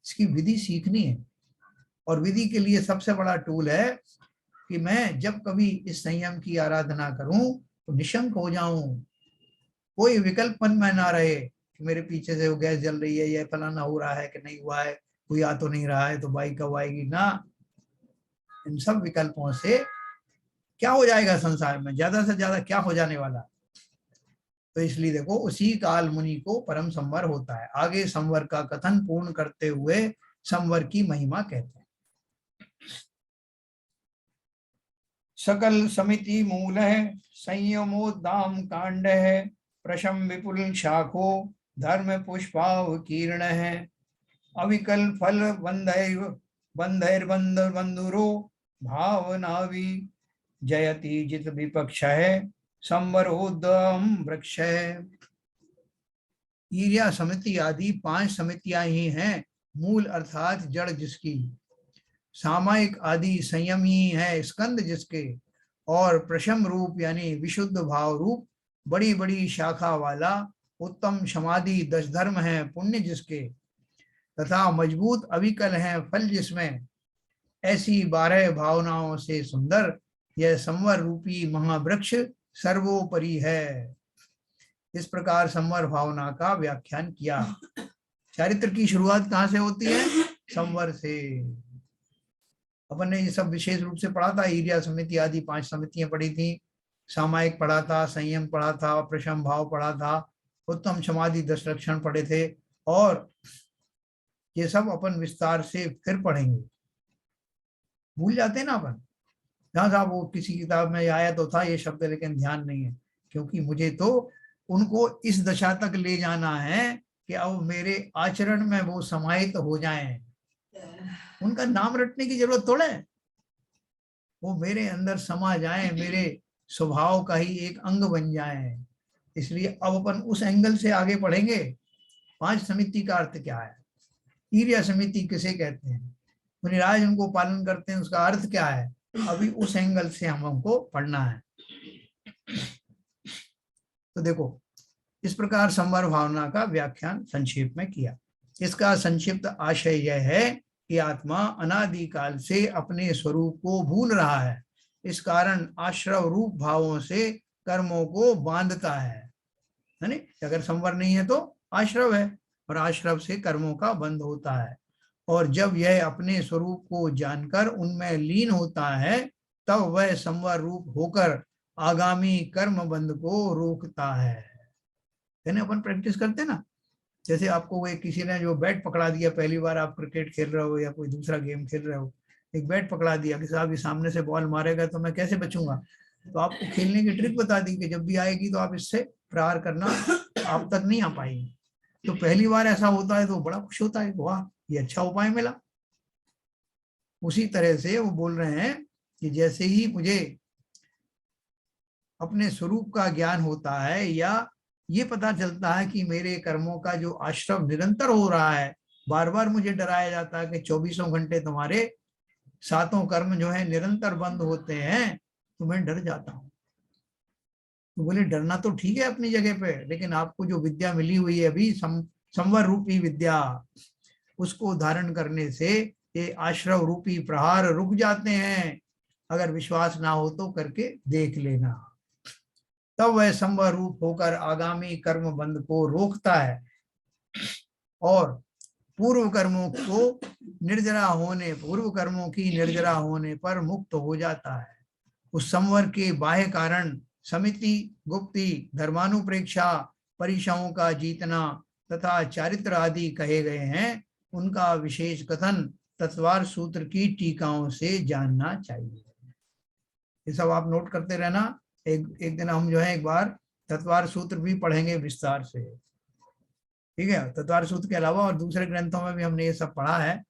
इसकी विधि सीखनी है, और विधि के लिए सबसे बड़ा टूल है कि मैं जब कभी इस संयम की आराधना करूं तो निशंक हो जाऊं, कोई विकल्प मन में ना रहे कि मेरे पीछे से वो गैस जल रही है, या फलाना हो रहा है कि नहीं हुआ है, कोई आ तो नहीं रहा है, तो बाइक कब आएगी ना। इन सब विकल्पों से क्या हो जाएगा संसार में, ज्यादा से ज्यादा क्या हो जाने वाला। तो इसलिए देखो, उसी काल मुनि को परम संवर होता है। आगे संवर का कथन पूर्ण करते हुए संवर की महिमा कहते हैं। सकल समिति मूल है, संयमोद्दाम कांड है, प्रशम विपुल शाखो, धर्म पुष्पाव कीर्ण है, अविकल फल बंधैर बंधैर बंध बंधुरो, भावनावि जयति जित विपक्ष है, संवरोद्दम वृक्ष है। ईर्या समिति आदि 5 समितियां ही हैं मूल, अर्थात जड़ जिसकी। सामायिक आदि संयम ही है स्कंद जिसके, और प्रशम रूप यानी विशुद्ध भाव रूप बड़ी बड़ी शाखा वाला उत्तम समाधि 10 धर्म है पुण्य जिसके, तथा मजबूत अविकल है फल जिसमें, ऐसी 12 भावनाओं से सुंदर यह संवर रूपी महावृक्ष सर्वोपरि है। इस प्रकार संवर भावना का व्याख्यान किया। चारित्र की शुरुआत कहाँ से होती है? संवर से। अपन ने ये सब विशेष रूप से पढ़ा था। ईर्या समिति आदि 5 समितियां पढ़ी थी, सामायिक पढ़ा था, संयम पढ़ा था, प्रशम भाव पढ़ा था, उत्तम समाधि 10 लक्षण पढ़े थे, और ये सब अपन विस्तार से फिर पढ़ेंगे। भूल जाते हैं ना अपन, जहां साहब वो किसी किताब में आया तो था ये शब्द, लेकिन ध्यान नहीं है, क्योंकि मुझे तो उनको इस दशा तक ले जाना है कि अब मेरे आचरण में वो समाहित हो जाएं। उनका नाम रटने की जरूरत थोड़ा है, वो मेरे अंदर समा जाए, मेरे स्वभाव का ही एक अंग बन जाए। इसलिए अब अपन उस एंगल से आगे पढ़ेंगे। 5 समिति का अर्थ क्या है, ईर्या समिति किसे कहते हैं, मुनिराज उनको पालन करते हैं, उसका अर्थ क्या है, अभी उस एंगल से हमको पढ़ना है। तो देखो, इस प्रकार संवर भावना का व्याख्यान संक्षेप में किया। इसका संक्षिप्त आशय यह है कि आत्मा अनादिकाल से अपने स्वरूप को भूल रहा है, इस कारण आश्रव रूप भावों से कर्मों को बांधता है नहीं? अगर संवर नहीं है तो आश्रव है, और आश्रव से कर्मों का बंध होता है। और जब यह अपने स्वरूप को जानकर उनमें लीन होता है, तब वह संवर रूप होकर आगामी कर्म बंध को रोकता है। यानी अपन प्रैक्टिस करते हैं ना, जैसे आपको वो किसी ने जो बैट पकड़ा दिया, पहली बार आप क्रिकेट खेल रहे हो या कोई दूसरा गेम खेल रहे हो, एक बैट पकड़ा दिया कि साहब ये सामने से बॉल मारेगा तो मैं कैसे बचूंगा, तो आपको खेलने की ट्रिक बता दी कि जब भी आएगी तो आप इससे प्रहार करना, आप तक नहीं आ पाएगी। तो पहली बार ऐसा होता है तो बड़ा खुश होता है, वाह ये अच्छा उपाय मिला। उसी तरह से वो बोल रहे हैं कि जैसे ही मुझे अपने स्वरूप का ज्ञान होता है, या ये पता चलता है कि मेरे कर्मों का जो आश्रव निरंतर हो रहा है, बार बार मुझे डराया जाता है कि 24 घंटे तुम्हारे 7 कर्म जो है निरंतर बंद होते हैं, तो मैं डर जाता हूँ। तो बोले डरना तो ठीक है अपनी जगह पे, लेकिन आपको जो विद्या मिली हुई है अभी, संवर रूपी विद्या, उसको धारण करने से ये आश्रव रूपी प्रहार रुक जाते हैं। अगर विश्वास ना हो तो करके देख लेना। तब वह संवर रूप होकर आगामी कर्म बंध को रोकता है, और पूर्व कर्मों को निर्जरा होने, पूर्व कर्मों की निर्जरा होने पर मुक्त हो जाता है। उस संवर के बाह्य कारण समिति, गुप्ति, धर्मानुप्रेक्षा, परीक्षाओं का जीतना तथा चारित्र आदि कहे गए हैं, उनका विशेष कथन तत्वार सूत्र की टीकाओं से जानना चाहिए। ये सब आप नोट करते रहना। एक दिन हम जो है एक बार तत्वार सूत्र भी पढ़ेंगे विस्तार से, ठीक है। तत्वार सूत्र के अलावा और दूसरे ग्रंथों में भी हमने ये सब पढ़ा है,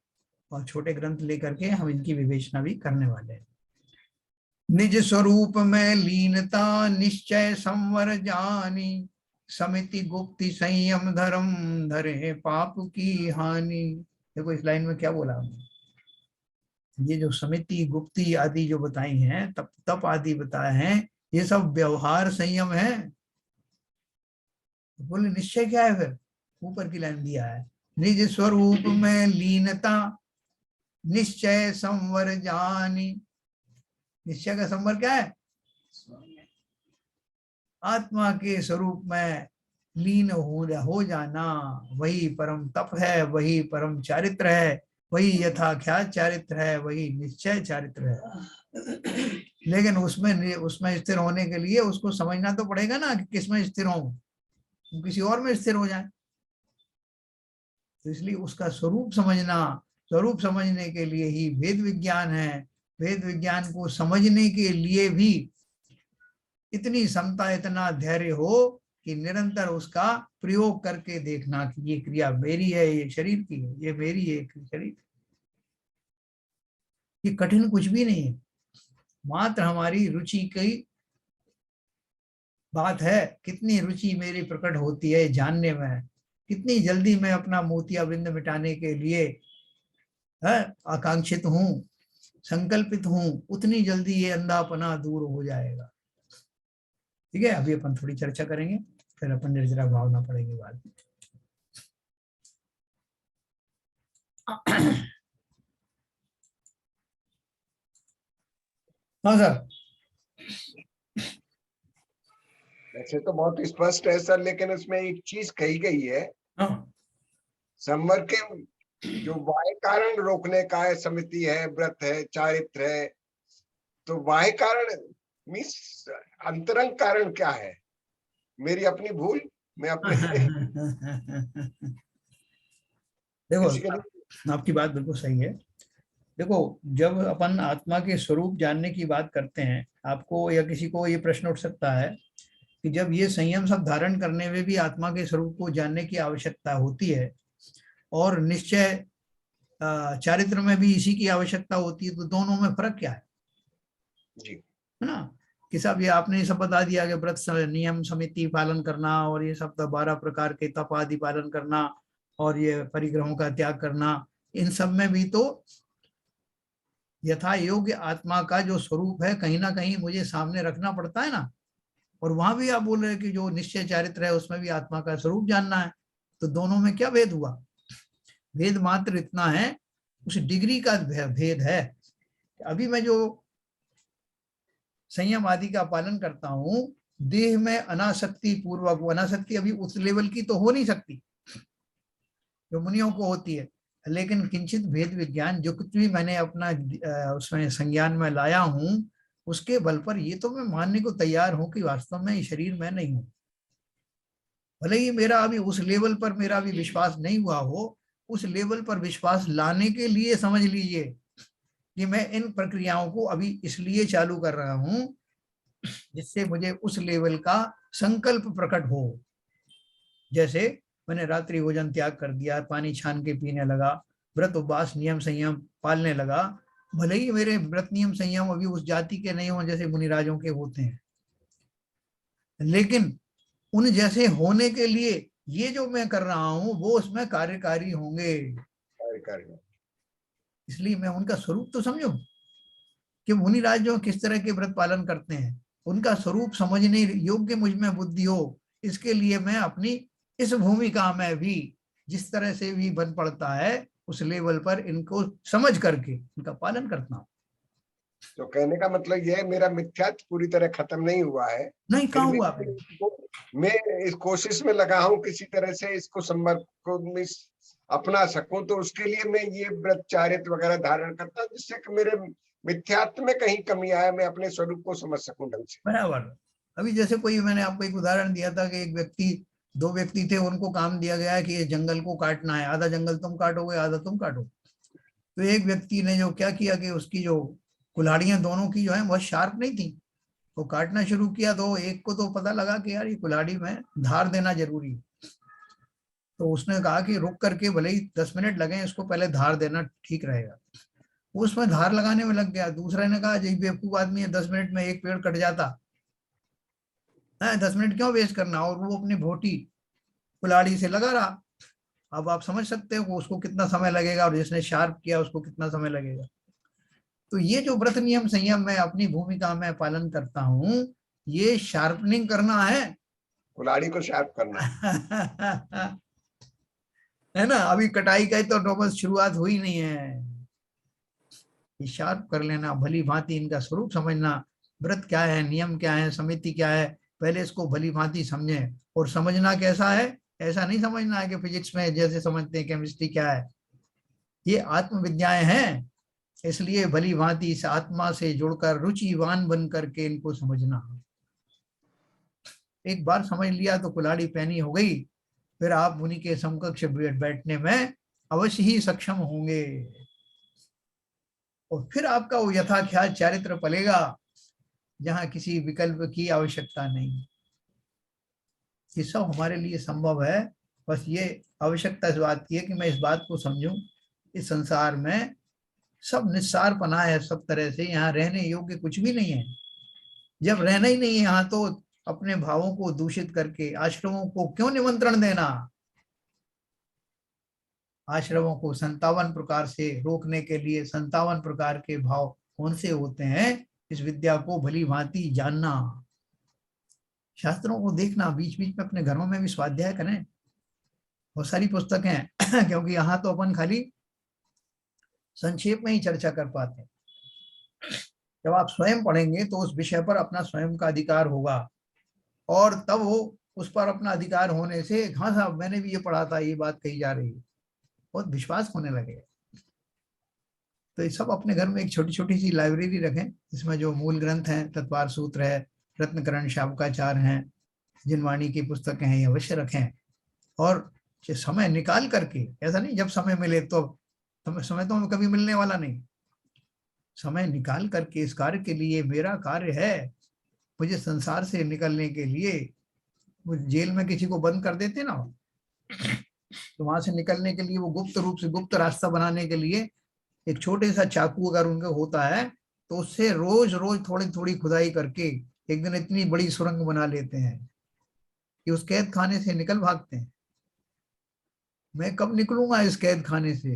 और छोटे ग्रंथ लेकर के हम इनकी विवेचना भी करने वाले हैं। निज स्वरूप में लीनता निश्चय संवर जानी, समिति गुप्ति संयम धर्म धरे पाप की हानि। देखो इस लाइन में क्या बोला हमने, ये जो समिति, गुप्ति आदि जो बताई हैं, तप तप आदि बताए हैं, ये सब व्यवहार संयम है। बोले निश्चय क्या है? फिर ऊपर की लाइन दिया है, निज स्वरूप में लीनता निश्चय संवर जानी। निश्चय का संवर क्या है? आत्मा के स्वरूप में लीन हो जाना, वही परम तप है, वही परम चारित्र है, वही यथाख्यात चारित्र है, वही निश्चय चारित्र है। लेकिन उसमें स्थिर होने के लिए उसको समझना तो पड़ेगा ना कि किसमें स्थिर हो, किसी और में स्थिर हो जाए। तो इसलिए उसका स्वरूप समझना, स्वरूप समझने के लिए ही वेद विज्ञान है। वेद विज्ञान को समझने के लिए भी इतनी क्षमता, इतना धैर्य हो कि निरंतर उसका प्रयोग करके देखना कि ये क्रिया मेरी है, ये शरीर की है, ये मेरी है, शरीर। ये कठिन कुछ भी नहीं है, मात्र हमारी रुचि की बात है। कितनी रुचि मेरी प्रकट होती है जानने में, कितनी जल्दी मैं अपना मोतियाबिंद मिटाने के लिए आकांक्षित हूं, संकल्पित हूं, उतनी जल्दी ये अंधापना दूर हो जाएगा। ठीक है, अभी अपन थोड़ी चर्चा करेंगे, फिर अपन निर्जरा भावना पढ़ेंगे बाद में। हाँ सर। वैसे तो बहुत स्पष्ट है सर, लेकिन उसमें एक चीज कही गई है। हाँ। संवर के जो बाह्य कारण रोकने का है, समिति है, व्रत है, चारित्र है, तो बाह्य कारण मीन्स अंतरंग कारण क्या है? मेरी अपनी भूल, मैं अपने देखो आपकी बात बिल्कुल सही है। देखो जब अपन आत्मा के स्वरूप जानने की बात करते हैं, आपको या किसी को ये प्रश्न उठ सकता है कि जब ये संयम सब धारण करने में भी आत्मा के स्वरूप को जानने की आवश्यकता होती है, और निश्चय चारित्र में भी इसी की आवश्यकता होती है, तो दोनों में फर्क क्या है? जी, है ना। कि सब ये आपने सब बता दिया कि व्रत नियम समिति पालन करना, और ये सब 12 प्रकार के तप आदि पालन करना, और ये परिग्रहों का त्याग करना, इन सब में भी तो यथा योग्य आत्मा का जो स्वरूप है कहीं ना कहीं मुझे सामने रखना पड़ता है ना। और वहां भी आप बोल रहे हैं कि जो निश्चय चारित्र है उसमें भी आत्मा का स्वरूप जानना है। तो दोनों में क्या भेद हुआ? भेद मात्र इतना है, उस डिग्री का भेद है। अभी मैं जो संयम आदि का पालन करता हूं, देह में अनासक्ति पूर्वक, अनासक्ति अभी उस लेवल की तो हो नहीं सकती जो मुनियों को होती है, लेकिन किंचित भेद विज्ञान जो कुछ भी मैंने अपना उसमें संज्ञान में लाया हूं, उसके बल पर ये तो मैं मानने को तैयार हूं कि वास्तव में शरीर में नहीं हूं। भले ही मेरा अभी उस लेवल पर मेरा अभी विश्वास नहीं हुआ हो, उस लेवल पर विश्वास लाने के लिए समझ लीजिए कि मैं इन प्रक्रियाओं को अभी इसलिए चालू कर रहा हूं जिससे मुझे उस लेवल का संकल्प प्रकट हो। जैसे मैंने रात्रि भोजन त्याग कर दिया, पानी छान के पीने लगा, व्रत उपवास नियम संयम पालने लगा। भले ही मेरे व्रत नियम संयम अभी उस जाति के नहीं हो जैसे मुनिराजों के होते हैं, लेकिन उन जैसे होने के लिए ये जो मैं कर रहा हूं वो उसमें कार्यकारी होंगे। इसलिए मैं उनका स्वरूप तो समझूं कि मुनिराज जो किस तरह के व्रत पालन करते हैं, उनका स्वरूप समझने योग्य मुझ में बुद्धि हो। इसके लिए मैं अपनी इस भूमिका में भी जिस तरह से भी बन पड़ता है उस लेवल पर इनको समझ करके इनका पालन करता हूं। तो कहने का मतलब यह है, मेरा मिथ्यात्व पूरी तरह खत्म नहीं हुआ है। नहीं, कहाँ हुआ? मैं इस कोशिश में लगा हूं किसी तरह से इसको संवर को अपना सकूं, तो उसके लिए मैं ये व्रत चारित्र वगैरह धारण करता हूं, जिससे कि मेरे मिथ्यात्व में कहीं कमी आए, मैं अपने स्वरूप को समझ सकूं ढंग से। बराबर। अभी जैसे कोई, मैंने आपको एक उदाहरण दिया था कि एक व्यक्ति, दो व्यक्ति थे, उनको काम दिया गया है कि ये जंगल को काटना है, आधा जंगल तुम काटोगे आधा तुम काटो। तो एक व्यक्ति ने जो क्या किया कि उसकी जो कुल्हाड़ियां दोनों की जो है बहुत शार्प नहीं थी, वो काटना शुरू किया। तो एक को तो पता लगा कि यार ये कुल्हाड़ी में धार देना जरूरी है, तो उसने कहा कि रुक करके भले ही 10 मिनट लगे, इसको पहले धार देना ठीक रहेगा। वो उसमें धार लगाने में लग गया। दूसरे ने कहा जी बेवकूफ आदमी है, 10 मिनट में एक पेड़ कट जाता है, 10 मिनट क्यों वेस्ट करना। और वो अपनी भोटी कुल्हाड़ी से लगा रहा। अब आप समझ सकते हो उसको कितना समय लगेगा, और जिसने शार्प किया उसको कितना समय लगेगा। तो ये जो व्रत नियम संयम मैं अपनी भूमिका में पालन करता हूँ, ये शार्पनिंग करना है। कुल्हाड़ी को शार्प करना है। है ना, अभी कटाई का तो नौबत शुरुआत हुई नहीं है। ये शार्प कर लेना, भली भांति इनका स्वरूप समझना, व्रत क्या है, नियम क्या है, समिति क्या है, पहले इसको भली भांति समझे। और समझना कैसा है, ऐसा नहीं समझना है कि फिजिक्स में जैसे समझते हैं केमिस्ट्री क्या है। ये आत्मविद्याएं हैं, इसलिए भली भांति इस आत्मा से जुड़कर रुचिवान बन करके इनको समझना। एक बार समझ लिया तो कुल्हाड़ी पैनी हो गई, फिर आप मुनि के समकक्ष बैठने में अवश्य ही सक्षम होंगे। और फिर आपका वो यथाख्यात चारित्र पलेगा, जहां किसी विकल्प की आवश्यकता नहीं। ये सब हमारे लिए संभव है, बस ये आवश्यकता इस बात की है कि मैं इस बात को समझूं, इस संसार में सब निस्सार पना है, सब तरह से यहाँ रहने योग्य कुछ भी नहीं है। जब रहना ही नहीं है यहाँ, तो अपने भावों को दूषित करके आश्रमों को क्यों निमंत्रण देना। आश्रमों को 57 प्रकार से रोकने के लिए 57 प्रकार के भाव कौन से होते हैं, इस विद्या को भली भांति जानना, शास्त्रों को देखना, बीच बीच में अपने घरों में भी स्वाध्याय करें। बहुत सारी पुस्तकें हैं क्योंकि यहाँ तो अपन खाली संक्षेप में ही चर्चा कर पाते हैं। जब आप स्वयं पढ़ेंगे तो उस विषय पर अपना स्वयं का अधिकार होगा, और तब वो उस पर अपना अधिकार होने से हाँ साहब मैंने भी ये पढ़ा था, ये बात कही जा रही है, बहुत विश्वास होने लगेगा। तो ये सब अपने घर में एक छोटी छोटी सी लाइब्रेरी रखें, इसमें जो मूल ग्रंथ हैं, तत्वार सूत्र है, रत्नकरण शावकाचार हैं, जिनवाणी की पुस्तकें हैं, ये अवश्य रखें। और समय निकाल करके, ऐसा नहीं जब समय मिले तो, समय तो हमें कभी मिलने वाला नहीं, समय निकाल करके इस कार्य के लिए, मेरा कार्य है, मुझे संसार से निकलने के लिए, वो जेल में किसी को बंद कर देते ना, तो वहां से निकलने के लिए वो गुप्त रूप से गुप्त रास्ता बनाने के लिए एक छोटे सा चाकू अगर उनका होता है, तो उससे रोज रोज थोड़ी थोड़ी खुदाई करके एक दिन इतनी बड़ी सुरंग बना लेते हैं कि उस कैद खाने से निकल भागते हैं। मैं कब निकलूंगा इस कैद खाने से,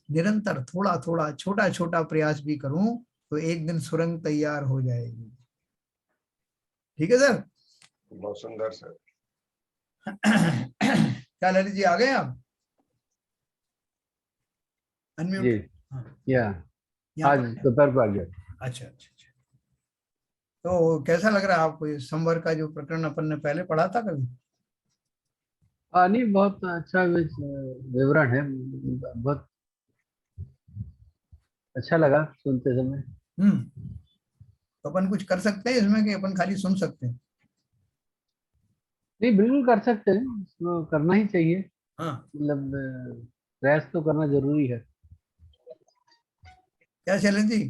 निरंतर थोड़ा थोड़ा छोटा छोटा प्रयास भी करूं तो एक दिन सुरंग तैयार हो जाएगी। ठीक है सर। बहुत सुंदर सर। क्या ललित जी आ गए आप? जी अनम्यूट। हाँ, या यहाँ आज पर। दोपहर को आ गया। अच्छा अच्छा अच्छा। तो कैसा लग रहा है आपको ये संवर का जो प्रकरण अपन ने पहले पढ़ा था कभी? नहीं, बहुत अच्छा विवरण है, बहुत अच्छा लगा सुनते समय। तो अपन कुछ कर सकते हैं इसमें कि अपन खाली सुन सकते हैं? नहीं, बिल्कुल कर सकते हैं, इसको करना ही चाहिए, हाँ, मतलब प्रयास तो करना जरूरी है। क्या शैलेंद्र जी?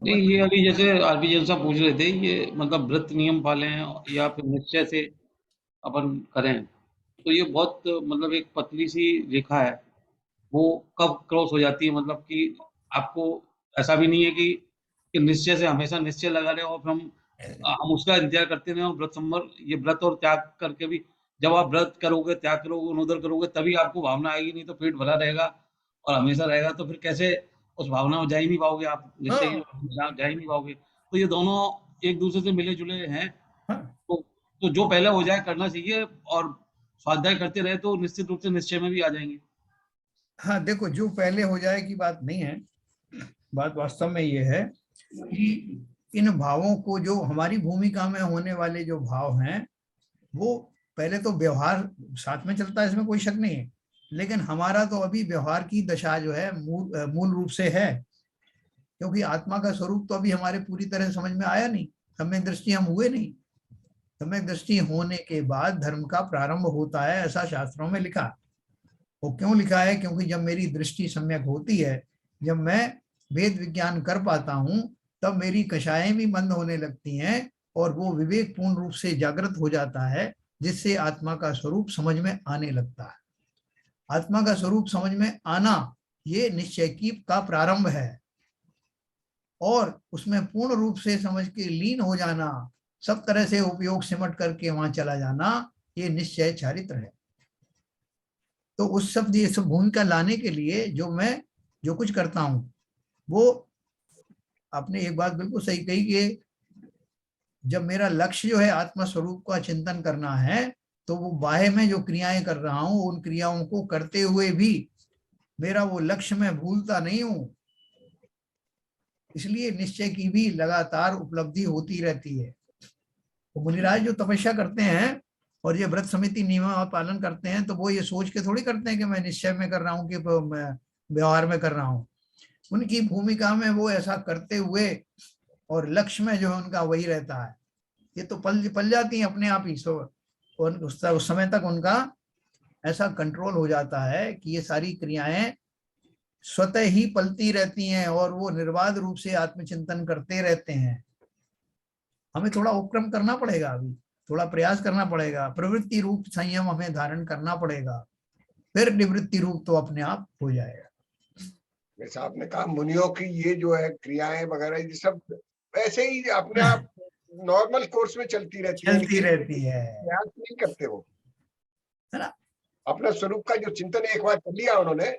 नहीं, ये अभी जैसे आरबी जैन साहब पूछ रहे थे, ये मतलब व्रत नियम पालें या फिर निश्चय से अपन करें, तो ये बहुत मतलब एक पतली सी रेखा है, वो कब क्रॉस हो जाती है, मतलब कि आपको ऐसा भी नहीं है कि निश्चय से हमेशा निश्चय लगा रहे और फिर हम उसका इंतजार करते रहे, और व्रत संवर, ये व्रत और त्याग करके भी जब आप व्रत करोगे, त्याग करोगे, उन्नोदर करोगे, तभी आपको भावना आएगी, नहीं तो पेट भरा रहेगा और हमेशा रहेगा, तो फिर कैसे उस भावना में जा ही नहीं पाओगे, आप निश्चय की जा ही नहीं पाओगे। तो ये दोनों एक दूसरे से मिले जुले हैं। हाँ, तो जो पहले हो जाए करना चाहिए, और स्वाध्याय करते रहे तो निश्चित रूप से निश्चय में भी आ जाएंगे। हाँ, देखो जो पहले हो जाए की बात नहीं है, बात वास्तव में ये है कि इन भावों को, जो हमारी भूमिका में होने वाले जो भाव हैं, वो पहले तो व्यवहार साथ में चलता है, इसमें कोई शक नहीं है। लेकिन हमारा तो अभी व्यवहार की दशा जो है मूल रूप से है, क्योंकि आत्मा का स्वरूप तो अभी हमारे पूरी तरह समझ में आया नहीं, सम्यक दृष्टि हम हुए नहीं। सम्यक दृष्टि होने के बाद धर्म का प्रारंभ होता है, ऐसा शास्त्रों में लिखा। वो क्यों लिखा है? क्योंकि जब मेरी दृष्टि सम्यक होती है, जब मैं वेद विज्ञान कर पाता हूं, तब मेरी कषायें भी बंद होने लगती हैं और वो विवेक पूर्ण रूप से जागृत हो जाता है, जिससे आत्मा का स्वरूप समझ में आने लगता है। आत्मा का स्वरूप समझ में आना ये निश्चय की का प्रारंभ है, और उसमें पूर्ण रूप से समझ के लीन हो जाना, सब तरह से उपयोग सिमट करके वहां चला जाना, ये निश्चय चारित्र है। तो उस सब ये सब भूमिका लाने के लिए जो कुछ करता हूं, वो आपने एक बात बिल्कुल सही कही कि जब मेरा लक्ष्य जो है आत्मा स्वरूप का चिंतन करना है, तो वो बाह्य में जो क्रियाएं कर रहा हूं, उन क्रियाओं को करते हुए भी मेरा वो लक्ष्य मैं भूलता नहीं हूं। इसलिए निश्चय की भी लगातार उपलब्धि होती रहती है। तो मुनिराज जो तपस्या करते हैं और ये व्रत समिति नियम और पालन करते हैं, तो वो ये सोच के थोड़ी करते हैं कि मैं निश्चय में कर रहा हूँ कि मैं व्यवहार में कर रहा हूँ। उनकी भूमिका में वो ऐसा करते हुए और लक्ष्य में जो है उनका वही रहता है। ये तो पल जाती है अपने आप ही। सो उस समय तक उनका ऐसा कंट्रोल हो जाता है कि ये सारी क्रियाएं स्वतः ही पलती रहती हैं और वो निर्बाध रूप से आत्मचिंतन करते रहते हैं। हमें थोड़ा उपक्रम करना पड़ेगा, अभी थोड़ा प्रयास करना पड़ेगा, प्रवृत्ति रूप संयम हमें धारण करना पड़ेगा, फिर निवृत्ति रूप तो अपने आप हो जाएगा। जैसे आपने कहा मुनियों की ये जो है क्रियाएं वगैरह ये सब वैसे ही अपने आप नॉर्मल कोर्स में चलती रहती है, प्रयास नहीं करते वो, है ना। अपना स्वरूप का जो चिंतन एक बार कर लिया उन्होंने,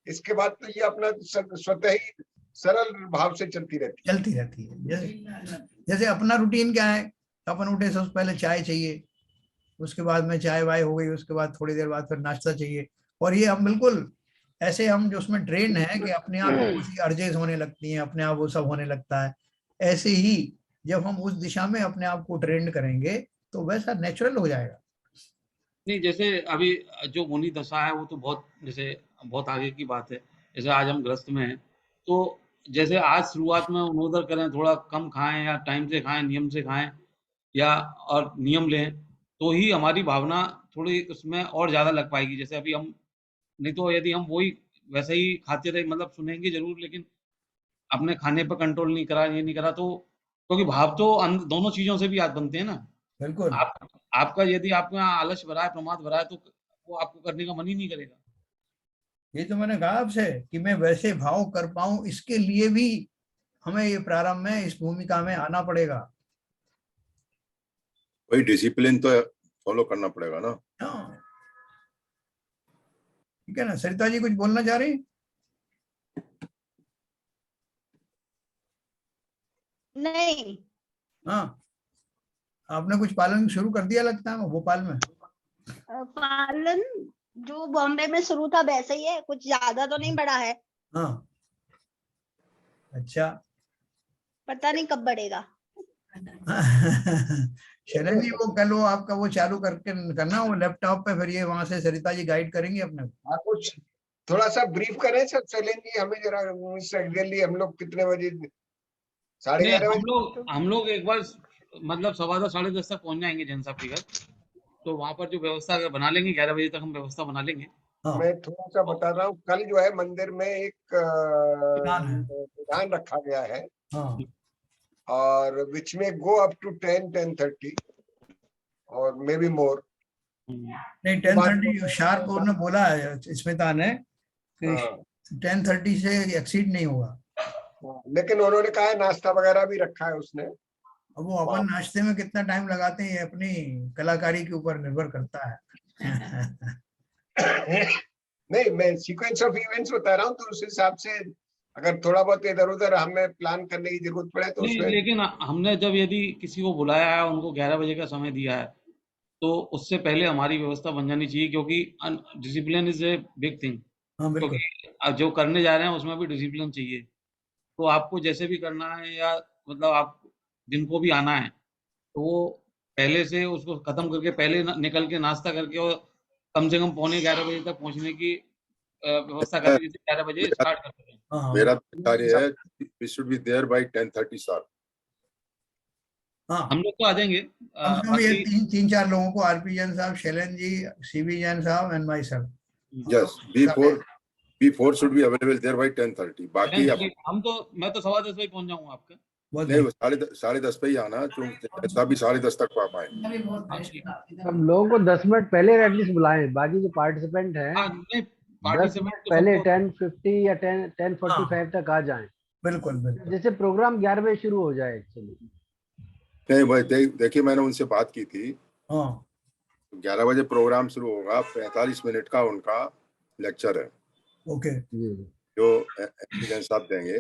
इसके बाद तो ये अपना स्वतः ही सरल भाव से चलती रहती है। जैसे अपना रूटीन क्या है, अपन उठे सबसे पहले चाय चाहिए, उसके बाद में चाय वाय हो गई, उसके बाद थोड़ी देर बाद फिर नाश्ता चाहिए। और ये हम बिल्कुल ऐसे हम जो उसमें ट्रेन है कि अपने आप कुछ अर्जेस होने लगती हैं, अपने आप वो सब होने लगता है। ऐसे ही जब हम उस दिशा में अपने आप को ट्रेंड करेंगे तो वैसा नेचुरल हो जाएगा। नहीं, जैसे अभी जो मुनि दशा है वो तो बहुत आगे की बात है। जैसे आज हम गृहस्थ में हैं, तो जैसे आज शुरुआत में उन्नोदर करें, थोड़ा कम खाएं या टाइम से खाएं, नियम से खाएं या और नियम लें, तो ही हमारी भावना थोड़ी उसमें और ज़्यादा लग पाएगी। जैसे अभी हम, नहीं तो यदि हम वही वैसे ही खाते रहे, मतलब सुनेंगे जरूर लेकिन अपने खाने पर कंट्रोल नहीं करा, ये नहीं करा, तो क्योंकि भाव तो दोनों चीजों से भी याद बनते हैं ना। बिल्कुल। आपका यदि आपका आलस्य भरा है, प्रमाद भरा है, तो वो आपको करने का मन ही नहीं करेगा। ये तो मैंने कहा आपसे कि मैं वैसे भाव कर पाऊं, इसके लिए भी हमें ये प्रारंभ में इस भूमिका में आना पड़ेगा। वही डिसिप्लिन तो फॉलो करना पड़ेगा ना। हाँ, ठीक है ना। सरिता जी कुछ बोलना चाह रही? नहीं। हाँ, आपने कुछ पालन शुरू कर दिया लगता है भोपाल में। पालन जो बॉम्बे में शुरू था वैसे ही है, कुछ ज्यादा तो नहीं बढ़ा है। हाँ, अच्छा। पता नहीं कब बढ़ेगा। शरण जी वो कल वो आपका वो चालू करके करना वो लैपटॉप पे, फिर ये वहां से सरिता जी गाइड करेंगी अपने को। हाँ, कुछ थोड़ा सा ब्रीफ करें सर शैलेंद्र जी, हमें जरा एग्जैक्टली हम लोग कितने बजे, 11:30 बजे? हम लोग एक बार मतलब 10:15 10:30 तक पहुंच जाएंगे जैन साहब के घर, तो वहां पर जो व्यवस्था बना लेंगे, 11 बजे तक हम व्यवस्था बना लेंगे। हाँ, मैं थोड़ा सा बता रहा हूँ, कल जो है मंदिर में एक विधान रखा गया है, हाँ, और विच में गो अप टू 10-10:30 और मे बी मोर। नहीं 10:30 शार्प उन्होंने बोला है स्मिता ने कि 10:30 से एक्सीड नहीं होगा। लेकिन उन्होंने कहा है नाश्ता वगैरह भी रखा है उसने। अब वो अपन नाश्ते में कितना टाइम लगाते हैं, अपनी कलाकारी के ऊपर निर्भर करता है। नहीं, मैं सीक्वेंस ऑफ इवेंट्स बता रहा हूँ, तो उस हिसाब से अगर थोड़ा बहुत इधर उधर हमें प्लान करने की जरूरत पड़े तो नहीं, उसमें। लेकिन हमने जब यदि किसी को बुलाया है, उनको 11 बजे का समय दिया है, तो उससे पहले हमारी व्यवस्था बन जानी चाहिए, क्योंकि discipline is a big thing. हाँ, बिल्कुल। क्योंकि जो करने जा रहे हैं उसमें भी डिसिप्लिन चाहिए। तो आपको जैसे भी करना है, या मतलब आप जिनको भी आना है, तो वो पहले से उसको खत्म करके पहले निकल के नाश्ता करके और कम से कम 11:45 बजे तक पहुंचने की व्यवस्था करें, जिससे 11 बजे स्टार्ट कर सकें। हाँ मेरा कार्य है we should be there by 10:30 sharp. हाँ, हम लोग तो आ जाएंगे। कम से कम ये बाकी 3-4 लोगों को, आरपी जैन साहब, शैलन जी, सीबी जैन साहब and myself. Yes, B4 should be available there by 10:30। बाकी अब हम तो, मैं तो 10:15 बजे पहुंच जाऊंगा आपके। नहीं, वो 10:30 पे ही आना, क्योंकि जैसा भी 10:30 तक आप आए। सब लोगों को 10 मिनट पहले एटलीस्ट बुलाएं, बाकी जो पार्टिसिपेंट हैं हाँ, नहीं 10 पार्टिसिपेंट मिनट तो पहले सबको 10:50 या 10:45 तक आ जाएं, बिल्कुल बिल्कुल। जिससे प्रोग्राम 11 बजे शुरू हो जाए एक्चुअली। नहीं भाई, देखिए मैंने उनसे बात की थी, हाँ 11 बजे प्रोग्राम शुरू होगा, 45 मिनट का उनका लेक्चर है ओके। जो एसपी साहब देंगे।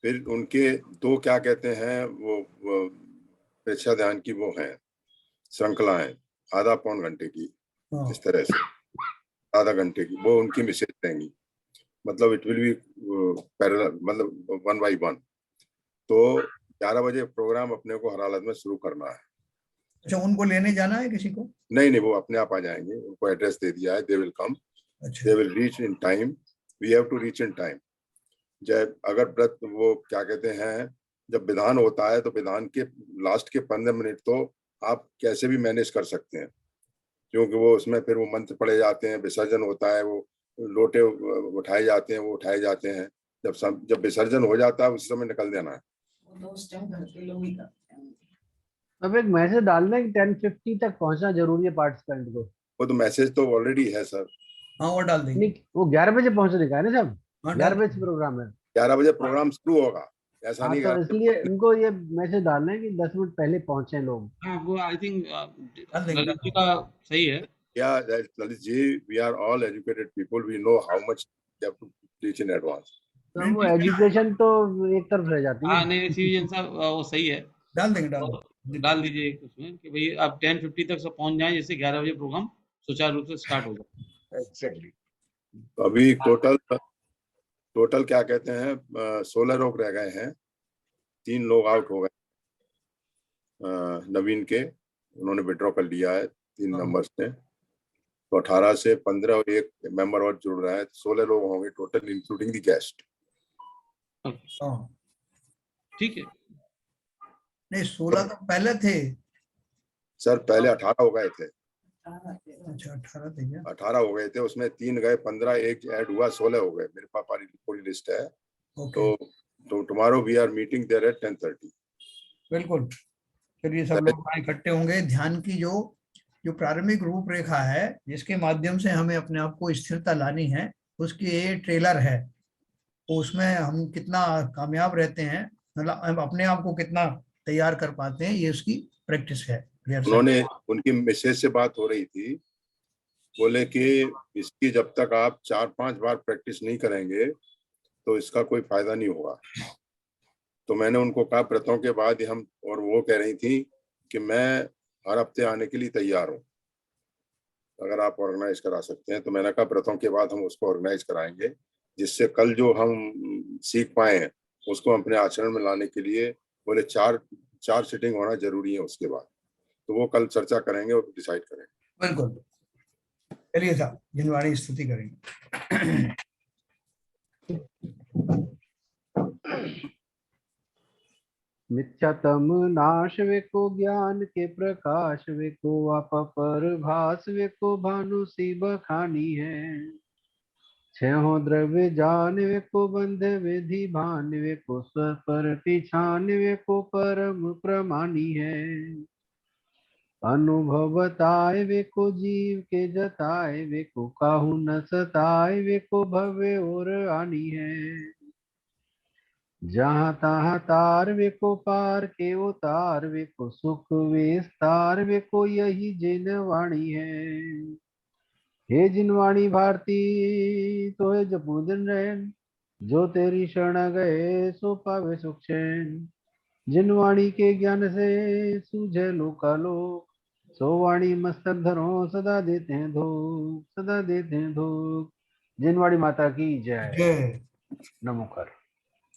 फिर उनके दो क्या कहते हैं वो प्रेक्षा ध्यान की वो हैं श्रृंखलाएं, आधा पौन घंटे की, हाँ इस तरह से आधा घंटे की वो उनकी मिसेज देंगी। मतलब इट विल बी पैरेलल, मतलब 1 by 1। तो 11 बजे प्रोग्राम अपने को हर हालत में शुरू करना है। अच्छा, उनको लेने जाना है किसी को? नहीं, वो अपने आप आ जाएंगे, उनको एड्रेस दे दिया है, दे विल कम, अच्छा they will reach in time, we have to reach in time. जब अगर व्रत वो क्या कहते हैं, जब विधान होता है तो विधान के लास्ट के 15 मिनट तो आप कैसे भी मैनेज कर सकते हैं, क्योंकि वो उसमें फिर वो मंत्र पढ़े जाते हैं, विसर्जन होता है, वो लोटे उठाए जाते हैं, वो उठाए जाते हैं। जब विसर्जन हो जाता है उस समय निकल देना है। अब एक मैसेज डाल दें कि 10:50 तक पहुंचना जरूरी है पार्टिसिपेंट को। वो तो मैसेज तो ऑलरेडी है सर। हाँ, वो डाल देंगे। नहीं, वो 11 बजे पहुंचने का है ना साहब, हाँ, 11 बजे से प्रोग्राम है। 11 बजे प्रोग्राम शुरू होगा, ऐसा हाँ, नहीं तो इसलिए इनको ये मैसेज डालना है कि 10 मिनट पहले पहुंचे लोग। हाँ, वो आई थिंक डाल देंगे, ललित जी का सही है। Yeah, Lalit ji, we are all educated people. We know how much they have to teach in advance. तो वो एजुकेशन तो एक तरफ रह जाती है। हाँ, नहीं सीजन साहब वो सही है। डाल देंगे, डाल और देंगे। डाल दीजिए उसमें कि भाई आप 10:50 तक सब पहुंच जाएं, जिससे 11 बजे प्रोग्राम सुचारू रूप से स्टार्ट हो जाए। एग्जैक्टली। तो अभी टोटल क्या कहते हैं 16 लोग रह गए हैं, 3 लोग आउट हो गए। नवीन के उन्होंने विड्रॉ कर लिया है 3 मेंबर्स ने, तो 18 से 15 और 1 मेंबर और जुड़ रहा है, 16 लोग होंगे टोटल इंक्लूडिंग द गेस्ट। हाँ ठीक है। नहीं, 16 तो पहले थे सर, पहले 18 हो गए थे। अच्छा, 18 थे क्या? 18 हो गए थे, उसमें 3 गए, 15 एक ऐड हुआ, 16 हो गए। मेरे पास पूरी लिस्ट है। ओके, तो tomorrow we are meeting there at 10:30। बिल्कुल। फिर ये सब लोग वहाँ इकट्ठे होंगे। ध्यान की जो प्रारंभिक रूपरेखा है, जिसके माध्यम से हमें अपने आप को स्थिरता लानी है, उसकी ये ट्रेलर है। तो उसमें हम कितना कामयाब रहते हैं, मतलब हम अपने आप को कितना तैयार कर पाते हैं, ये उसकी प्रैक्टिस है। उन्होंने उनकी मिसेज से बात हो रही थी, बोले कि इसकी जब तक आप 4-5 बार प्रैक्टिस नहीं करेंगे तो इसका कोई फायदा नहीं होगा। तो मैंने उनको कहा व्रतों के बाद हम, और वो कह रही थी कि मैं हर हफ्ते आने के लिए तैयार हूँ, अगर आप ऑर्गेनाइज करा सकते हैं। तो मैंने कहा व्रतों के बाद हम उसको ऑर्गेनाइज कराएंगे, जिससे कल जो हम सीख पाए हैं उसको अपने आचरण में लाने के लिए बोले 4 सिटिंग होना जरूरी है उसके बाद। तो वो कल चर्चा करेंगे और डिसाइड करेंगे। बिल्कुल। चलिए साहब, जिनवाणी स्तुति करेंगे। मिथ्यातम नाश वेको ज्ञान के प्रकाश वेको आप पर भास वेको भानु सी बखानी है। छहो द्रव्य जान वेको बंध विधि भान वेको स्व पर पिछान वेको परम प्रमानी है। अनुभव बताए वेको जीव के जताए वेको काहू न सताए वेको भव्य और आनी है। जहाँ तहाँ तार वेको पार के उतार वेको सुख विस्तार वेको यही जिन वाणी है। हे जिनवाणी भारती तो है जपू दिन रैन, जो तेरी शरण गए सो पावे सुख चैन। जिनवाणी के ज्ञान से सूझे लोकालोक, सो वाणी मस्तक धरो सदा देते हैं धूप, सदा देते हैं धूप। जिनवाणी माता की जय। जय। नमोकार।